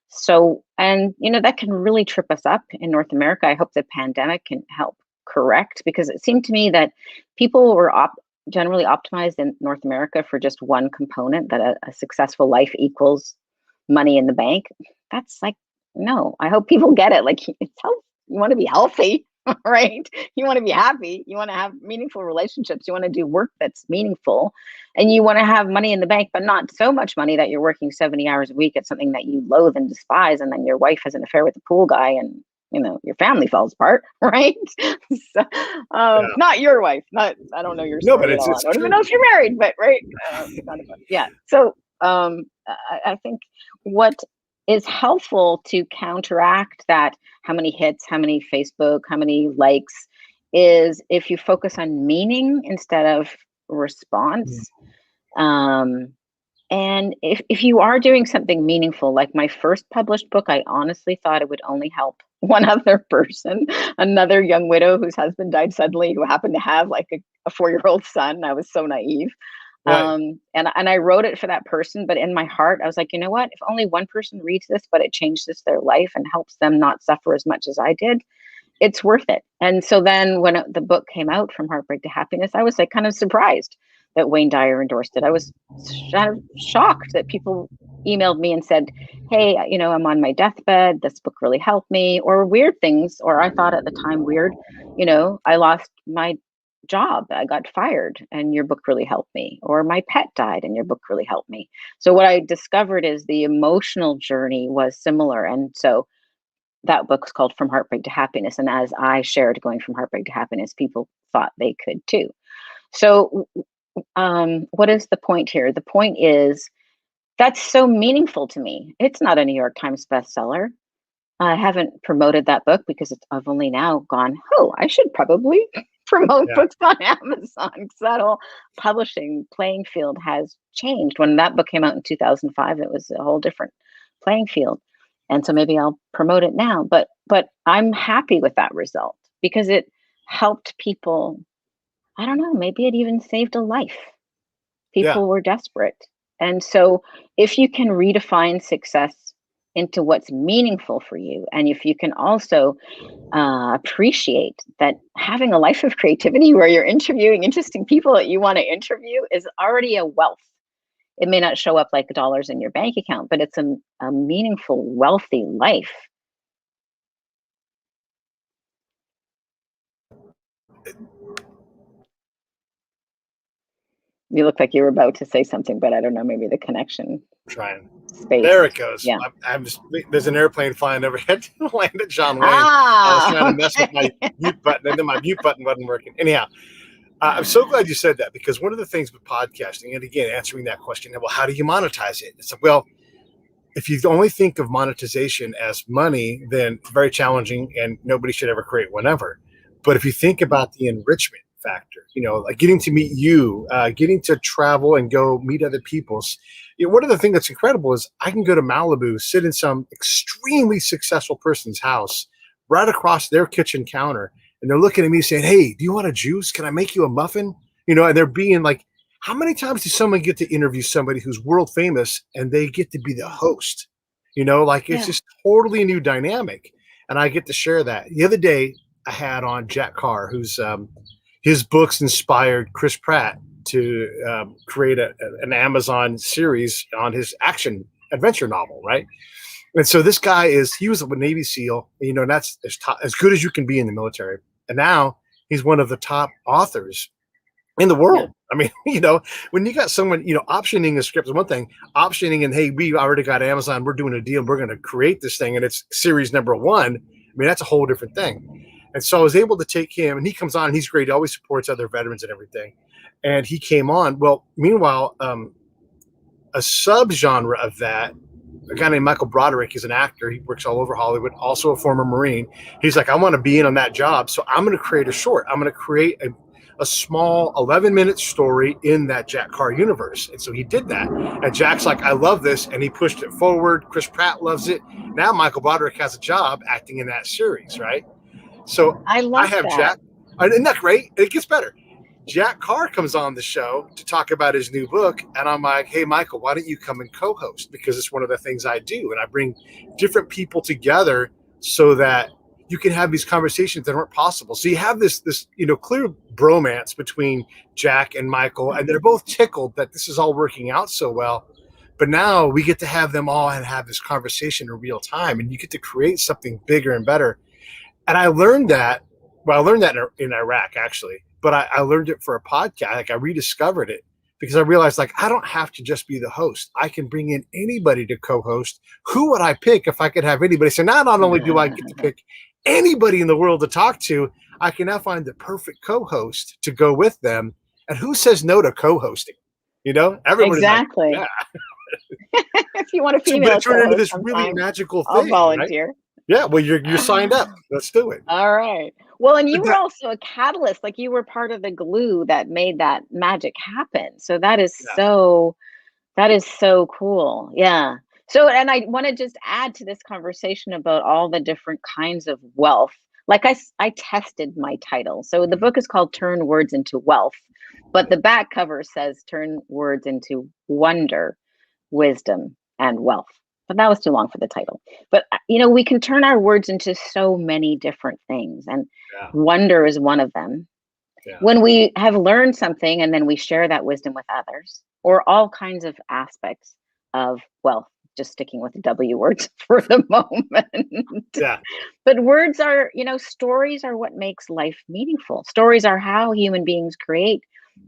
So, and that can really trip us up in North America. I hope the pandemic can help correct, because it seemed to me that people were generally optimized in North America for just one component, that a successful life equals money in the bank. That's like, no, I hope people get it. Like, it's health. You want to be healthy, right? You want to be happy. You want to have meaningful relationships. You want to do work that's meaningful, and you want to have money in the bank, but not so much money that you're working 70 hours a week at something that you loathe and despise. And then your wife has an affair with the pool guy, and your family falls apart, right? So, Yeah. not your wife. Not, I don't know your No, but story at all. it's I don't true. even know if you're married, but right. Yeah. So, I think what is helpful to counteract that, how many hits, how many Facebook, how many likes, is if you focus on meaning instead of Mm. response. And if you are doing something meaningful, like my first published book, I honestly thought it would only help one other person, another young widow whose husband died suddenly, who happened to have like a 4-year-old son. I was so naive. Right. And I wrote it for that person, but in my heart, I was like, you know what? If only one person reads this, but it changes their life and helps them not suffer as much as I did, it's worth it. And so then when the book came out, From Heartbreak to Happiness, I was like kind of surprised that Wayne Dyer endorsed it. I was kind of shocked that people emailed me and said, hey, I'm on my deathbed. This book really helped me, or weird things. Or I thought at the time weird, I lost my job. I got fired and your book really helped me. Or my pet died and your book really helped me. So what I discovered is the emotional journey was similar. And so that book's called From Heartbreak to Happiness. And as I shared going from heartbreak to happiness, people thought they could too. So, what is the point here? The point is that's so meaningful to me. It's not a New York Times bestseller. I haven't promoted that book because I've only now gone, oh, I should probably promote Yeah. books on Amazon, because that whole publishing playing field has changed. When that book came out in 2005, it was a whole different playing field. And so maybe I'll promote it now. But I'm happy with that result because it helped people. I don't know, maybe it even saved a life. Yeah. People were desperate. And so if you can redefine success into what's meaningful for you, and if you can also appreciate that having a life of creativity where you're interviewing interesting people that you want to interview is already a wealth. It may not show up like dollars in your bank account, but it's a meaningful, wealthy life. You look like you were about to say something, but I don't know, maybe the connection Trying. There spaced. it goes. Yeah. I'm just, there's an airplane flying overhead to land at John Wayne. I was trying to mess with my Okay. mute button, and then my mute button wasn't working. Anyhow, I'm so glad you said that, because one of the things with podcasting, and again, answering that question, well, how do you monetize it? It's like, well, if you only think of monetization as money, then it's very challenging, and nobody should ever create one ever. But if you think about the enrichment factor, like getting to meet you, getting to travel and go meet other people's. One of the things that's incredible is I can go to Malibu, sit in some extremely successful person's house, right across their kitchen counter, and they're looking at me saying, "Hey, do you want a juice? Can I make you a muffin?" And they're being like, how many times does someone get to interview somebody who's world famous and they get to be the host? It's Yeah. just totally a new dynamic. And I get to share that. The other day, I had on Jack Carr, who's his books inspired Chris Pratt to create an Amazon series on his action adventure novel, right? And so this guy he was a Navy SEAL, and that's as good as you can be in the military. And now he's one of the top authors in the Yeah. world. I mean, when you got someone, optioning a script is one thing, optioning and, hey, we already got Amazon, we're doing a deal, we're going to create this thing, and it's series number 1. I mean, that's a whole different thing. And so I was able to take him, and he comes on, and he's great. He always supports other veterans and everything. And he came on. Well, meanwhile, a subgenre of that, a guy named Michael Broderick is an actor. He works all over Hollywood, also a former Marine. He's like, I want to be in on that job. So I'm going to create a short. I'm going to create a small 11-minute story in that Jack Carr universe. And so he did that. And Jack's like, I love this. And he pushed it forward. Chris Pratt loves it. Now Michael Broderick has a job acting in that series, right? So I I love have that. Jack. Isn't that great? It gets better. Jack Carr comes on the show to talk about his new book. And I'm like, hey, Michael, why don't you come and co-host? Because it's one of the things I do. And I bring different people together so that you can have these conversations that aren't possible. So you have this clear bromance between Jack and Michael, and they're both tickled that this is all working out so well. But now we get to have them all and have this conversation in real time, and you get to create something bigger and better. And I learned that. Well, I learned that in Iraq, actually, but I learned it for a podcast. Like I rediscovered it because I realized, like, I don't have to just be the host. I can bring in anybody to co-host. Who would I pick if I could have anybody? So now not only do I get to pick anybody in the world to talk to, I can now find the perfect co-host to go with them. And who says no to co-hosting? Everyone Exactly. is like, yeah. If you want a So female it turned into this co-host really sometime, magical I'll thing, right? volunteer. Yeah, well, you're signed up. Let's do it. All right. Well, and you But were also a catalyst, like you were part of the glue that made that magic happen. So that is so cool. Yeah. So, and I want to just add to this conversation about all the different kinds of wealth. Like I tested my title. So the book is called Turn Words into Wealth, but the back cover says Turn Words into Wonder, Wisdom, and Wealth. But that was too long for the title. But we can turn our words into so many different things, and yeah, wonder is one of them. yeah, When we have learned something and then we share that wisdom with others, or all kinds of aspects of wealth, just sticking with the W words for the moment. yeah, But words are, stories are what makes life meaningful. Stories are how human beings create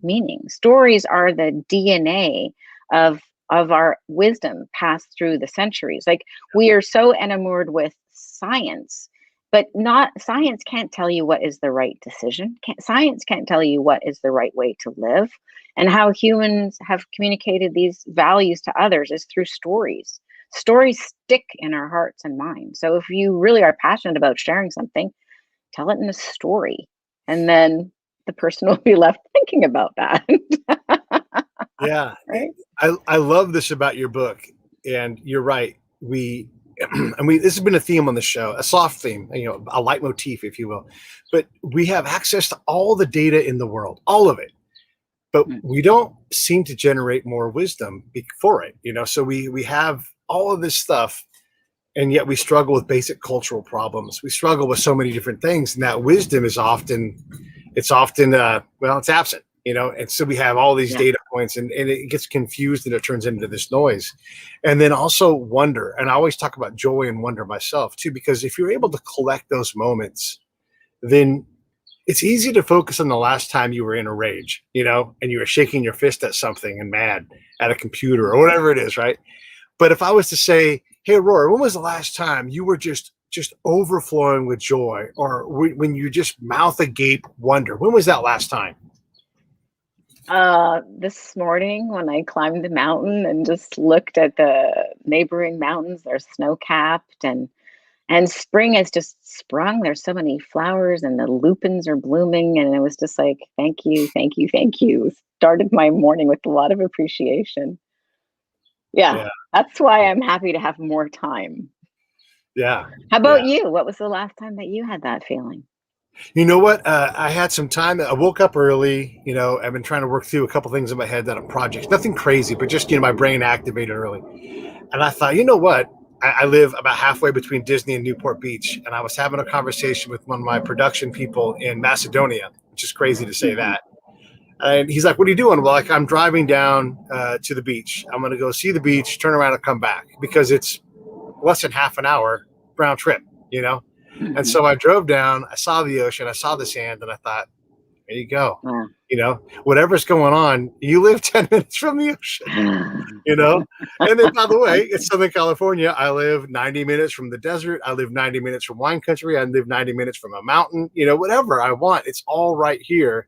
meaning. Stories are the DNA of our wisdom passed through the centuries. Like we are so enamored with science, but not science can't tell you what is the right decision. Science can't tell you what is the right way to live. And how humans have communicated these values to others is through stories. Stories stick in our hearts and minds. So if you really are passionate about sharing something, tell it in a story. And then the person will be left thinking about that. yeah. Right? I love this about your book, and you're right. This has been a theme on the show, a soft theme, a leitmotif, if you will. But we have access to all the data in the world, all of it. But we don't seem to generate more wisdom for it, So we have all of this stuff, and yet we struggle with basic cultural problems. We struggle with so many different things, and that wisdom is often it's absent, And so we have all these data points, and it gets confused, and it turns into this noise. And then also wonder, and I always talk about joy and wonder myself too, because if you're able to collect those moments, then it's easy to focus on the last time you were in a rage, and you were shaking your fist at something and mad at a computer or whatever it is, right? But if I was to say, hey, Aurora, when was the last time you were just overflowing with joy, or when you just mouth agape wonder? When was that last time? This morning when I climbed the mountain and just looked at the neighboring mountains, they're snow-capped, and spring has just sprung. There's so many flowers and the lupins are blooming. And it was just like, thank you, thank you, thank you. Started my morning with a lot of appreciation. Yeah, that's why I'm happy to have more time. Yeah. How about you? What was the last time that you had that feeling? You know what? I had some time. I woke up early. I've been trying to work through a couple things in my head that are projects. Nothing crazy, but just, my brain activated early. And I thought, you know what? I live about halfway between Disney and Newport Beach. And I was having a conversation with one of my production people in Macedonia, which is crazy to say that. And he's like, what are you doing? Well, I'm driving down to the beach. I'm going to go see the beach, turn around and come back, because it's less than half an hour round trip, And so I drove down, I saw the ocean, I saw the sand, and I thought, there you go. Whatever's going on, you live 10 minutes from the ocean, And then, by the way, it's Southern California. I live 90 minutes from the desert. I live 90 minutes from wine country. I live 90 minutes from a mountain, whatever I want. It's all right here.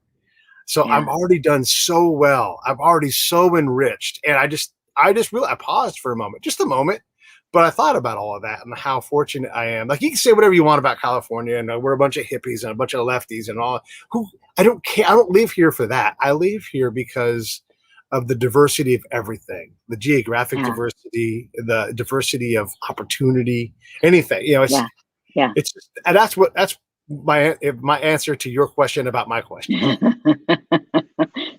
So I'm already done so well. I'm already so enriched. And I just really, I paused for a moment, just a moment. But I thought about all of that and how fortunate I am. Like, you can say whatever you want about California, and we're a bunch of hippies and a bunch of lefties and all. Who I don't care. I don't leave here for that. I leave here because of the diversity of everything, the geographic Yeah, diversity, the diversity of opportunity, anything. yeah, yeah. it's just, and that's my answer to your question about my question.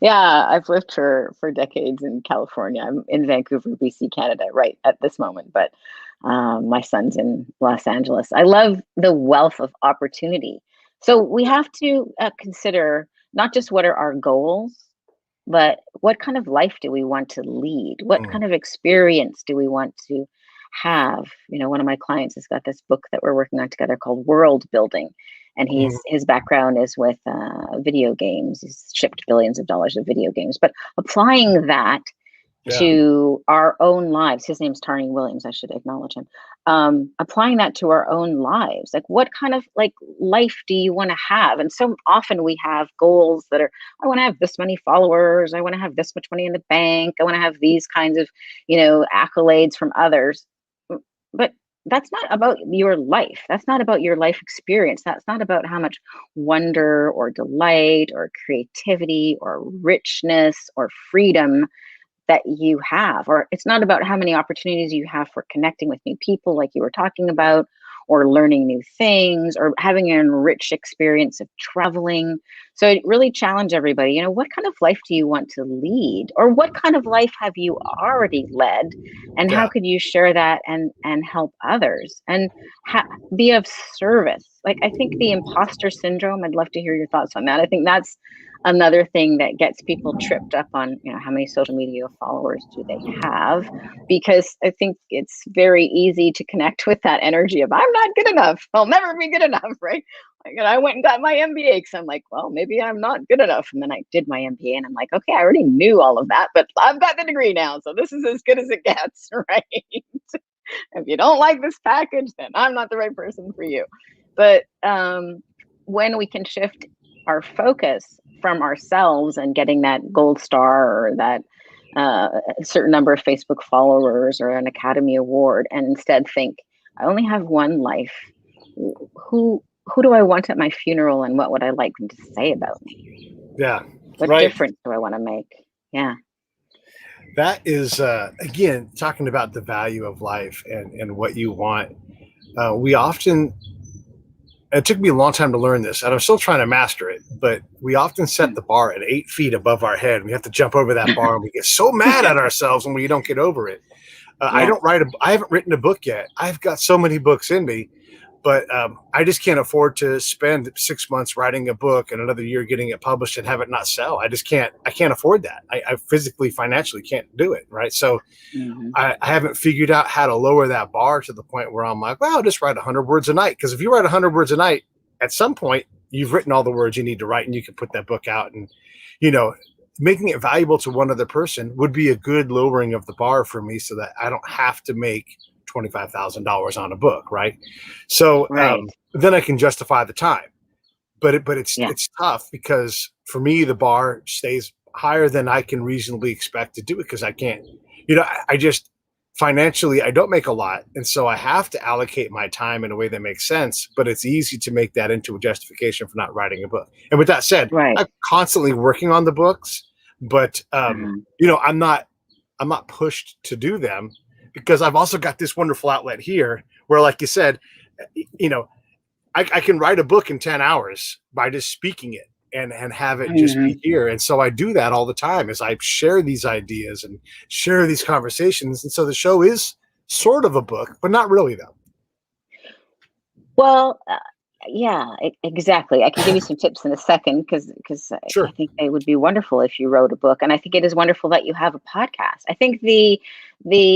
Yeah, I've lived for decades in California. I'm in Vancouver, BC, Canada, right at this moment, but my son's in Los Angeles. I love the wealth of opportunity. So we have to consider not just what are our goals, but what kind of life do we want to lead? What Mm, kind of experience do we want to have? One of my clients has got this book that we're working on together called World Building, and mhm, his background is with video games. He's shipped billions of dollars of video games, but applying that yeah, to our own lives. His name's Tarny Williams. I should acknowledge him. Applying that to our own lives, like what kind of like life do you want to have? And so often we have goals that are, I want to have this many followers. I want to have this much money in the bank. I want to have these kinds of, accolades from others. But that's not about your life. That's not about your life experience. That's not about how much wonder or delight or creativity or richness or freedom that you have, or it's not about how many opportunities you have for connecting with new people like you were talking yeah, about, or learning new things, or having an enriched experience of traveling. So it really challenge everybody, what kind of life do you want to lead, or what kind of life have you already led, and how yeah. could you share that and help others, and be of service. Like, I think the imposter syndrome, I'd love to hear your thoughts on that. I think that's another thing that gets people tripped up on, how many social media followers do they have? Because I think it's very easy to connect with that energy of I'm not good enough. I'll never be good enough, right? Like, and I went and got my MBA because I'm like, well, maybe I'm not good enough. And then I did my MBA and I'm like, okay, I already knew all of that, but I've got the degree now. So this is as good as it gets, right? If you don't like this package, then I'm not the right person for you. But when we can shift our focus from ourselves and getting that gold star, or that a certain number of Facebook followers or an Academy Award, and instead think, I only have one life. Who do I want at my funeral, and what would I like them to say about me? Yeah, What right. difference do I want to make? Yeah. That is again talking about the value of life and what you want. We often It took me a long time to learn this, and I'm still trying to master it. But we often set the bar at 8 feet above our head. We have to jump over that bar, and we get so mad at ourselves when we don't get over it. Yeah. I haven't written a book yet. I've got so many books in me, but I just can't afford to spend 6 months writing a book and another year getting it published and have it not sell. I just can't. I can't afford that. I physically, financially can't do it. Right. So Hmm. I haven't figured out how to lower that bar to the point where I'm like, well, I'll just write 100 words a night. Because if you write 100 words a night, at some point, you've written all the words you need to write and you can put that book out. And, you know, making it valuable to one other person would be a good lowering of the bar for me so that I don't have to make $25,000 on a book. Right. So Right. then I can justify the time. But Yeah. it's tough because for me, the bar stays higher than I can reasonably expect to do it because I can't, I just financially I don't make a lot, and so I have to allocate my time in a way that makes sense. But it's easy to make that into a justification for not writing a book. And with that said, Right. I'm constantly working on the books, but Uh-huh. I'm not pushed to do them because I've also got this wonderful outlet here where, like you said, you know, I can write a book in 10 hours by just speaking it and have it just be Hmm. here. And so I do that all the time as I share these ideas and share these conversations. And so the show is sort of a book, but not really though. Well, yeah, exactly. I can give you some tips in a second, because I Sure. think they would be wonderful if you wrote a book, and I think it is wonderful that you have a podcast. I think the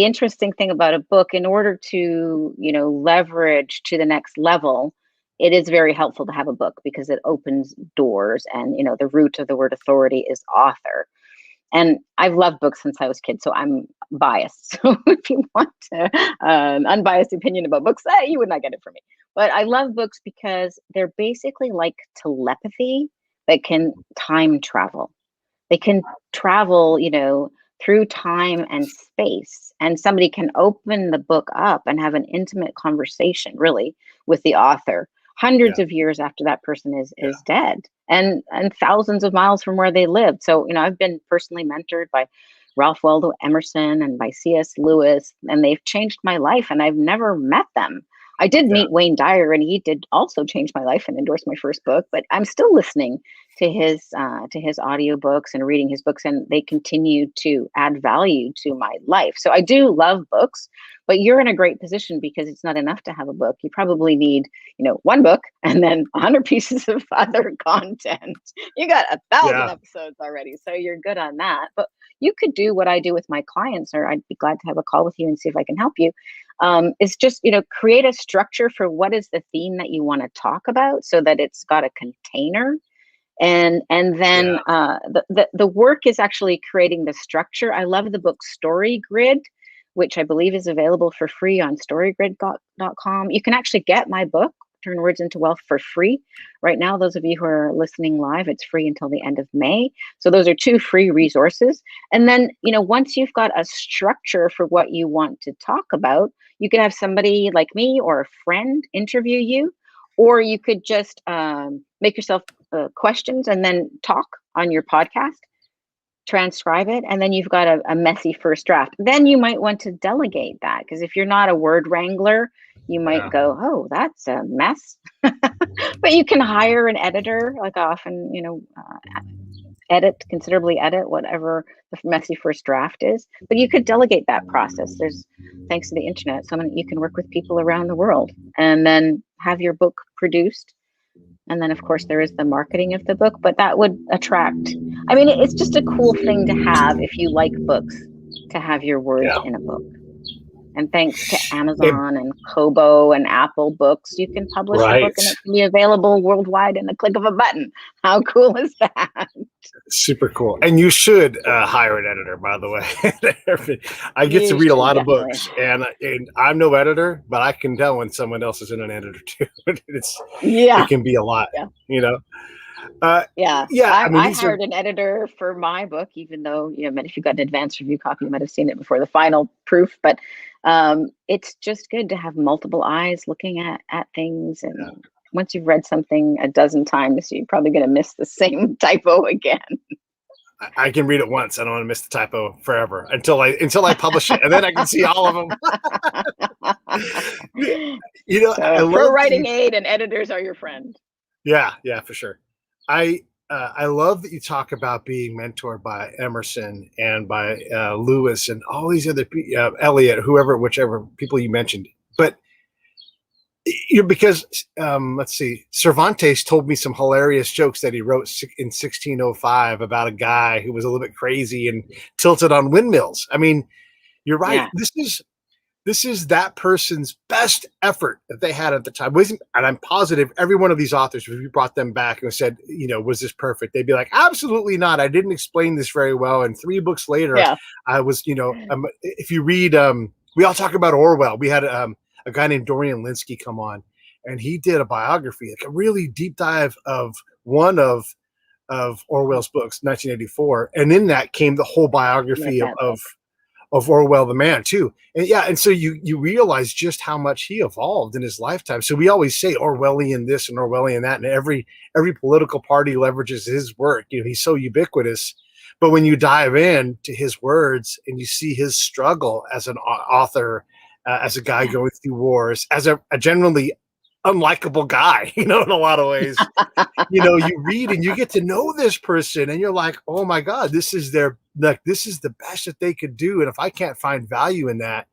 interesting thing about a book, in order to leverage to the next level, it is very helpful to have a book because it opens doors, and the root of the word authority is author. And I've loved books since I was a kid, so I'm biased. So if you want an unbiased opinion about books, you would not get it from me. But I love books because they're basically like telepathy that can time travel. They can travel, through time and space. And somebody can open the book up and have an intimate conversation, really, with the author, Yeah. hundreds of years after that person Yeah. is dead, and thousands of miles from where they lived. So, I've been personally mentored by Ralph Waldo Emerson and by C.S. Lewis, and they've changed my life, and I've never met them. I did Yeah. meet Wayne Dyer, and he did also change my life and endorse my first book, but I'm still listening to his audiobooks and reading his books, and they continue to add value to my life. So I do love books, but you're in a great position because it's not enough to have a book. You probably need, one book and then 100 pieces of other content. You got 1,000 Yeah. episodes already, so you're good on that. But you could do what I do with my clients, or I'd be glad to have a call with you and see if I can help you. Is just, create a structure for what is the theme that you want to talk about, so that it's got a container. And Yeah. then the work is actually creating the structure. I love the book Story Grid, which I believe is available for free on storygrid.com. You can actually get my book, Turn Words into Wealth, for free right now. Those of you who are listening live, it's free until the end of May. So those are two free resources. And then, once you've got a structure for what you want to talk about, you can have somebody like me or a friend interview you, or you could just make yourself questions and then talk on your podcast, transcribe it, and then you've got a messy first draft. Then you might want to delegate that, because if you're not a word wrangler, you might Yeah. go, oh, that's a mess. But you can hire an editor, like I often, considerably edit whatever the messy first draft is. But you could delegate that process. There's, thanks to the internet, so many, you can work with people around the world and then have your book produced. And then, of course, there is the marketing of the book, but that would attract, I mean, it's just a cool thing to have if you like books, to have your words Yeah. in a book. And thanks to And, Amazon and Kobo and Apple Books, you can publish a book right. and it can be available worldwide in the click of a button. How cool is that? Super cool. And you should hire an editor, by the way. I get to You read a should lot of definitely. books, and I'm no editor, but I can tell when someone else is in an editor too. It Yeah. can be a lot, Yeah. you know. Uh, Yeah. yeah, I mean I these are hired an editor for my book, even though, if you got an advanced review copy, you might have seen it before the final proof. But it's just good to have multiple eyes looking at things. yeah, And once you've read something a dozen times, you're probably going to miss the same typo again. I can read it once. I don't want to miss the typo forever until I publish it, and then I can see all of them. I So pro love that you. writing aid and editors are your friend. Yeah, yeah, for sure. I love that you talk about being mentored by Emerson and by Lewis and all these other Eliot, whichever people you mentioned. But because let's see, Cervantes told me some hilarious jokes that he wrote in 1605 about a guy who was a little bit crazy and tilted on windmills. I mean, you're right. Yeah. This is that person's best effort that they had at the time. And I'm positive every one of these authors, if you brought them back and said, was this perfect? They'd be like, absolutely not. I didn't explain this very well. And 3 books later, Yeah. I was, if you read, we all talk about Orwell. We had a guy named Dorian Linsky come on, and he did a biography, like a really deep dive of one of Orwell's books, 1984. And in that came the whole biography of Orwell the man too. And so you realize just how much he evolved in his lifetime. So we always say Orwellian this and Orwellian that, and every political party leverages his work. He's so ubiquitous. But when you dive in to his words and you see his struggle as an author, as a guy going through wars, as a generally unlikable guy, in a lot of ways, you read and you get to know this person and you're like, oh my God, this is the best that they could do. And if I can't find value in that,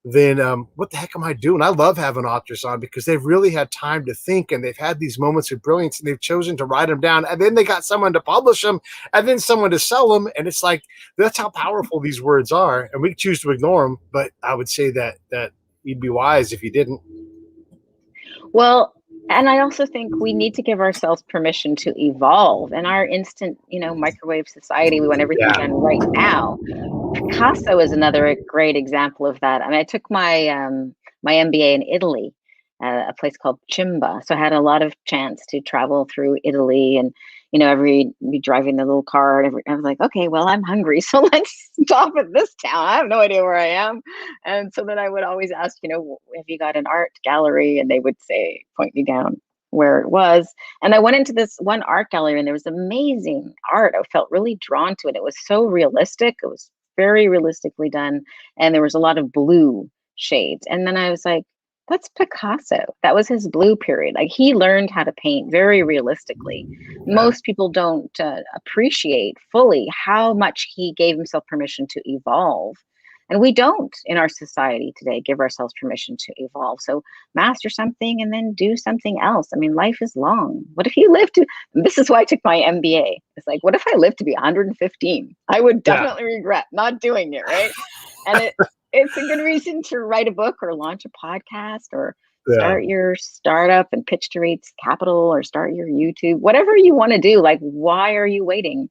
then what the heck am I doing? I love having authors on because they've really had time to think and they've had these moments of brilliance and they've chosen to write them down. And then they got someone to publish them and then someone to sell them. And it's like, that's how powerful these words are. And we choose to ignore them. But I would say that you'd be wise if you didn't. Well, and I also think we need to give ourselves permission to evolve. In our instant, microwave society, we want everything done right now. Picasso is another great example of that. I mean, I took my my MBA in Italy, a place called Chimba. So I had a lot of chance to travel through Italy, and be driving the little car. And I was like, okay, well, I'm hungry, so let's stop at this town. I have no idea where I am, and so then I would always ask, have you got an art gallery? And they would say, point me down. where it was. And I went into this one art gallery and there was amazing art. I felt really drawn to it. It was so realistic. It was very realistically done. And there was a lot of blue shades. And then I was like, that's Picasso. That was his blue period. Like he learned how to paint very realistically. Yeah. Most people don't appreciate fully how much he gave himself permission to evolve. And we don't in our society today give ourselves permission to evolve. So master something and then do something else. I mean, life is long. What if you live to, this is why I took my MBA. It's like, what if I lived to be 115? I would definitely regret not doing it, right? And it's a good reason to write a book or launch a podcast or start your startup and pitch to raise capital or start your YouTube, whatever you want to do. Like, why are you waiting?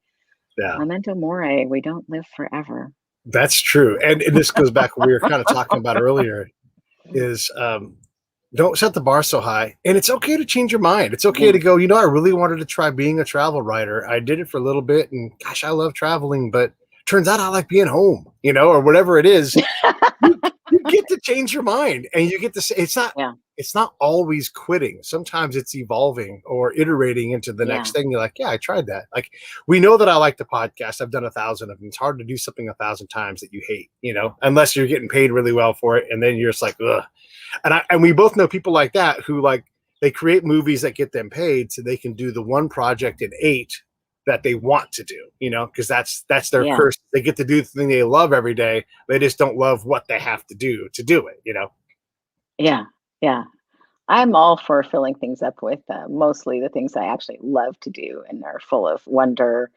Yeah. Memento mori, we don't live forever. That's true. And this goes back what we were kind of talking about earlier is don't set the bar so high. And it's okay to change your mind. It's okay to go, I really wanted to try being a travel writer. I did it for a little bit and gosh, I love traveling, but turns out I like being home, or whatever it is. you get to change your mind and you get to say it's not always quitting. Sometimes it's evolving or iterating into the next thing. You're like, I tried that. Like we know that I like the podcast. I've done 1,000 of them. It's hard to do something 1,000 times that you hate, unless you're getting paid really well for it. And then you're just like, ugh. And we both know people like that who they create movies that get them paid so they can do the one project in 8 that they want to do, because that's their curse. They get to do the thing they love every day. They just don't love what they have to do it, Yeah. Yeah. I'm all for filling things up with mostly the things I actually love to do and are full of wonder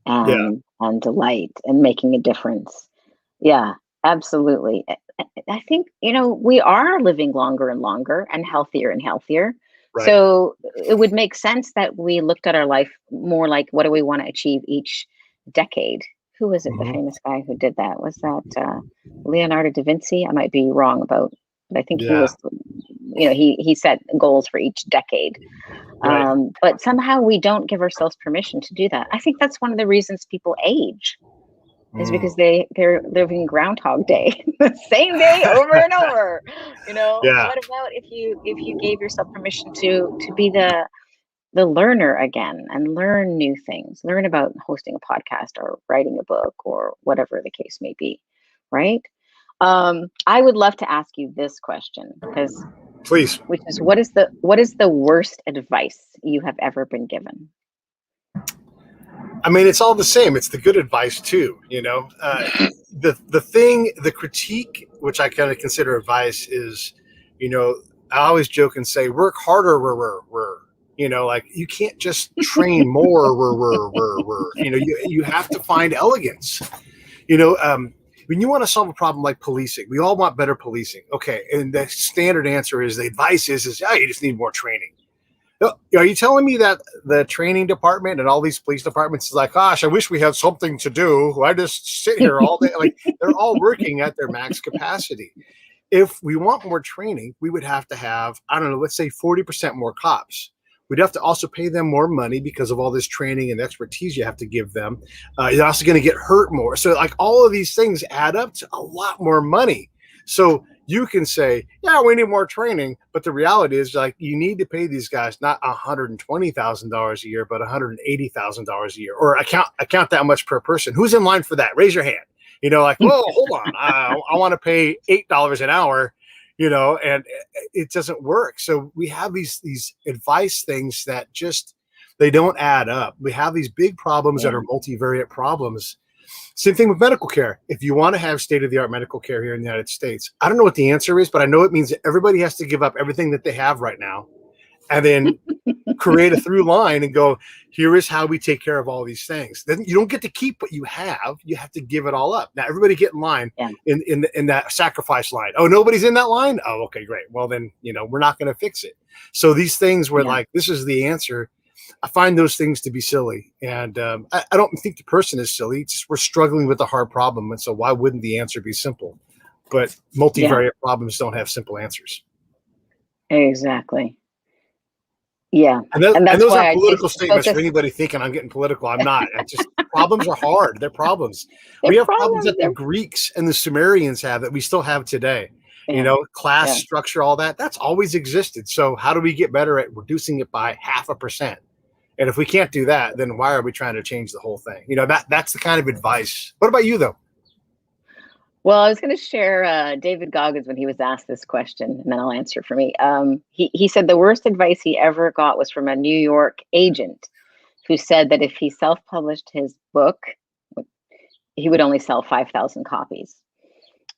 and delight and making a difference. Yeah, absolutely. I think, we are living longer and longer and healthier. Right. So it would make sense that we looked at our life more like, what do we want to achieve each decade? Who was it, the famous guy who did that? Was that Leonardo da Vinci? I might be wrong about, but I think he was, he set goals for each decade. Right. But somehow we don't give ourselves permission to do that. I think that's one of the reasons people age. Is because they're living Groundhog Day, the same day over and over. What about if you gave yourself permission to be the learner again and learn new things, learn about hosting a podcast or writing a book or whatever the case may be, right? I would love to ask you this question please, which is what is the worst advice you have ever been given? I mean, it's all the same. It's the good advice too, the critique, which I kind of consider advice is, I always joke and say, work harder, like you can't just train more, you have to find elegance, when you want to solve a problem like policing, we all want better policing. Okay. And the standard answer is the advice is you just need more training. Are you telling me that the training department and all these police departments is like, gosh, I wish we had something to do. I just sit here all day. Like they're all working at their max capacity. If we want more training, we would have to have, I don't know, let's say 40% more cops. We'd have to also pay them more money because of all this training and expertise you have to give them. You're also going to get hurt more. So like all of these things add up to a lot more money. So you can say, we need more training. But the reality is like you need to pay these guys not $120,000 a year, but $180,000 a year, or account that much per person. Who's in line for that? Raise your hand. Whoa, hold on. I want to pay $8 an hour, and it doesn't work. So we have these advice things that just, they don't add up. We have these big problems that are multivariate problems. Same thing with medical care. If you want to have state-of-the-art medical care here in the United States, I don't know what the answer is, but I know it means that everybody has to give up everything that they have right now and then create a through line and go, here is how we take care of all these things. Then you don't get to keep what you have. You have to give it all up. Now, everybody get in line in that sacrifice line. Oh, nobody's in that line? Oh, okay, great. Well, then, we're not going to fix it. So these things were like, this is the answer. I find those things to be silly. And I don't think the person is silly. It's just we're struggling with a hard problem. And so why wouldn't the answer be simple? But multivariate problems don't have simple answers. Exactly. Yeah. And those are political statements for anybody thinking I'm getting political. I'm not. It's just problems are hard. They're problems. We have problems that the Greeks and the Sumerians have that we still have today. you Yeah. know, class Yeah. structure, all that. That's always existed. So how do we get better at reducing it by 0.5%? And if we can't do that, then why are we trying to change the whole thing? You know, that's the kind of advice. What about you though? Well, I was going to share David Goggins when he was asked this question, and then I'll answer for me. He said the worst advice he ever got was from a New York agent who said that if he self-published his book, he would only sell 5,000 copies.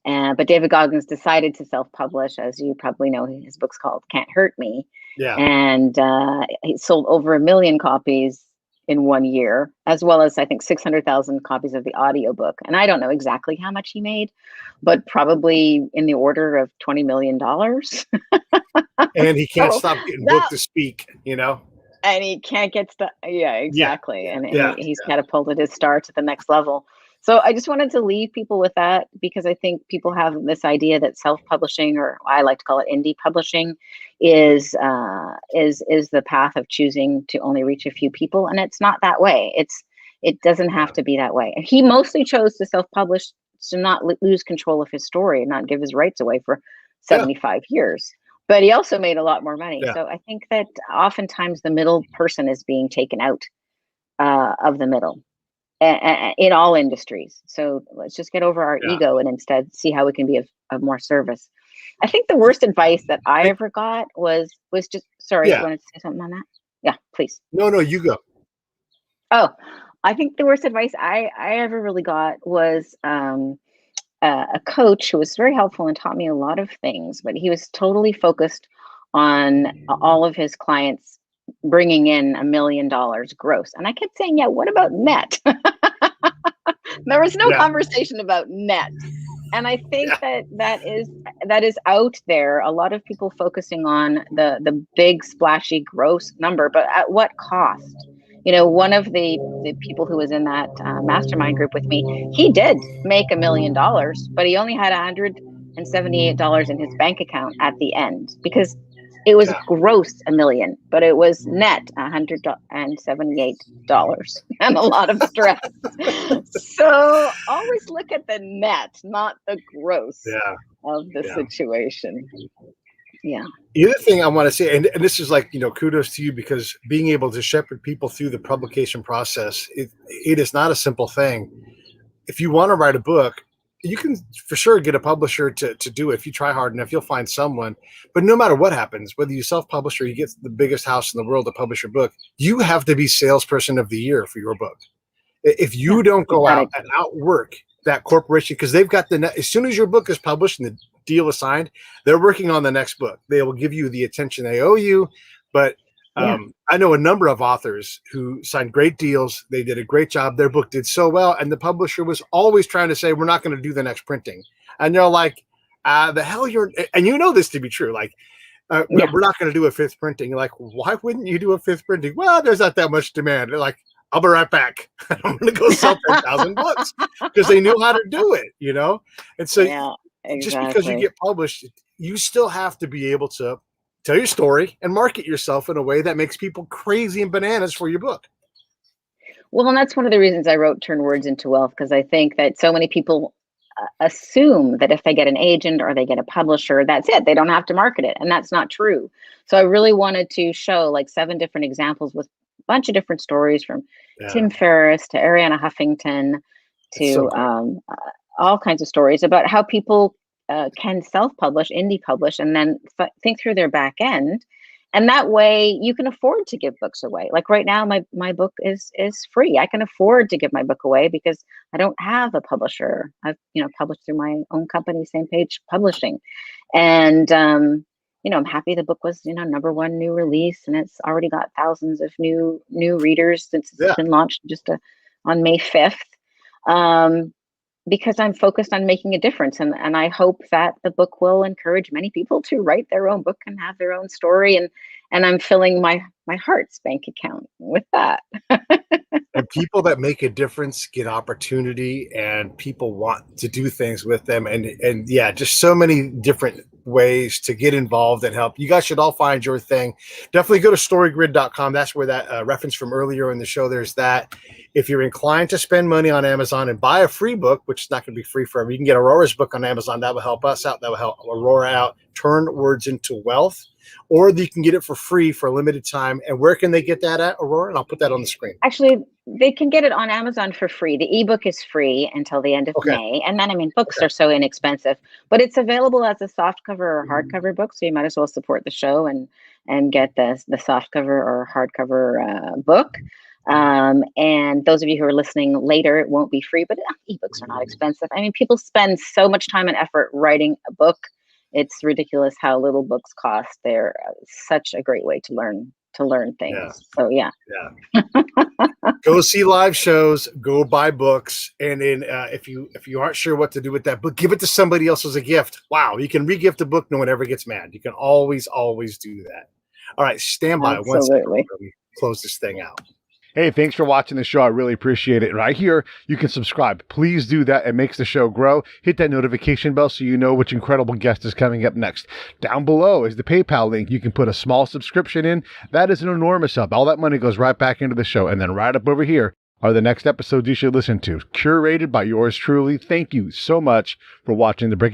But David Goggins decided to self-publish, as you probably know. His book's called "Can't Hurt Me," Yeah. and he sold over 1 million copies in 1 year, as well as I think 600,000 copies of the audiobook. And I don't know exactly how much he made, but probably in the order of $20 million. And he can't So stop getting booked that, to speak, you know? and he can't get stuff. Yeah, Yeah. exactly. And Yeah. he's catapulted his star to the next level. So I just wanted to leave people with that, because I think people have this idea that self-publishing, or I like to call it indie publishing, is the path of choosing to only reach a few people, and it's not that way. It doesn't have Yeah. to be that way. He mostly chose to self-publish to not lose control of his story and not give his rights away for Yeah. 75 years. But he also made a lot more money. Yeah. So I think that oftentimes the middle person is being taken out of the middle in all industries. So let's just get over our Yeah. ego and instead see how we can be of more service. I think the worst advice that I ever got was just, sorry, you Yeah. wanted to say something on that? Yeah, please. No, you go. Oh, I think the worst advice I ever really got was a coach who was very helpful and taught me a lot of things, but he was totally focused on all of his clients bringing in $1 million gross. And I kept saying, yeah, what about net? There was no Yeah. conversation about net. And I think Yeah. that is out there. A lot of people focusing on the big splashy gross number, but at what cost? You know, one of the people who was in that mastermind group with me, he did make $1 million, but he only had $178 in his bank account at the end, because it was Yeah. gross 1 million, but it was net $178 and a lot of stress. So always look at the net, not the gross Yeah. of the Yeah. situation. Yeah. The other thing I want to say, and this is like, you know, kudos to you, because being able to shepherd people through the publication process, it is not a simple thing. If you want to write a book, you can for sure get a publisher to do it. If you try hard enough, you'll find someone. But no matter what happens, whether you self-publish or you get the biggest house in the world to publish your book, you have to be salesperson of the year for your book. If Yeah. you don't You've go got out and outwork that corporation, because they've got as soon as your book is published and the deal is signed, they're working on the next book. They will give you the attention they owe you. But Yeah. I know a number of authors who signed great deals. They did a great job. Their book did so well. And the publisher was always trying to say, we're not going to do the next printing. And they're like, the hell and you know this to be true. Like, Yeah. we're not going to do a fifth printing. You're like, why wouldn't you do a fifth printing? Well, there's not that much demand. They're like, I'll be right back. I'm going to go sell 10,000 books, because they knew how to do it, you know? And so Yeah, just because you exactly. get published, you still have to be able to tell your story and market yourself in a way that makes people crazy and bananas for your book. Well, and that's one of the reasons I wrote Turn Words into Wealth, because I think that so many people assume that if they get an agent or they get a publisher, that's it. They don't have to market it. And that's not true. So I really wanted to show like 7 different examples with a bunch of different stories, from Yeah. Tim Ferriss to Ariana Huffington It's so to good. all kinds of stories about how people can self-publish, indie publish, and then think through their back end. And that way you can afford to give books away. Like right now, my book is free. I can afford to give my book away because I don't have a publisher. I've, published through my own company, Same Page Publishing. And, I'm happy the book was, #1 new release, and it's already got thousands of new readers since it's Yeah. been launched just on May 5th. Because I'm focused on making a difference. And I hope that the book will encourage many people to write their own book and have their own story. And I'm filling my heart's bank account with that. And people that make a difference get opportunity, and people want to do things with them. And yeah, just so many different ways to get involved and help. You guys should all find your thing. Definitely go to storygrid.com. That's where that reference from earlier in the show, there's that. If you're inclined to spend money on Amazon and buy a free book, which is not going to be free for everyone, you can get Aurora's book on Amazon. That will help us out. That will help Aurora out. Turn Words into Wealth. Or you can get it for free for a limited time. And where can they get that at, Aurora? And I'll put that on the screen. Actually, they can get it on Amazon for free. The ebook is free until the end of May. And then, I mean, books are so inexpensive, but it's available as a softcover or hardcover book. So you might as well support the show and get the softcover or hardcover book. And those of you who are listening later, it won't be free, but ebooks are not expensive. I mean, people spend so much time and effort writing a book. It's ridiculous how little books cost. They're such a great way to learn things. Yeah. So yeah. Go see live shows, go buy books. And then if you aren't sure what to do with that book, give it to somebody else as a gift. Wow. You can re-gift a book. No one ever gets mad. You can always do that. All right. Stand by. Absolutely. One second. Let me close this thing out. Hey, thanks for watching the show. I really appreciate it. Right here, you can subscribe. Please do that. It makes the show grow. Hit that notification bell so you know which incredible guest is coming up next. Down below is the PayPal link. You can put a small subscription in. That is an enormous help. All that money goes right back into the show. And then right up over here are the next episodes you should listen to, curated by yours truly. Thank you so much for watching the Break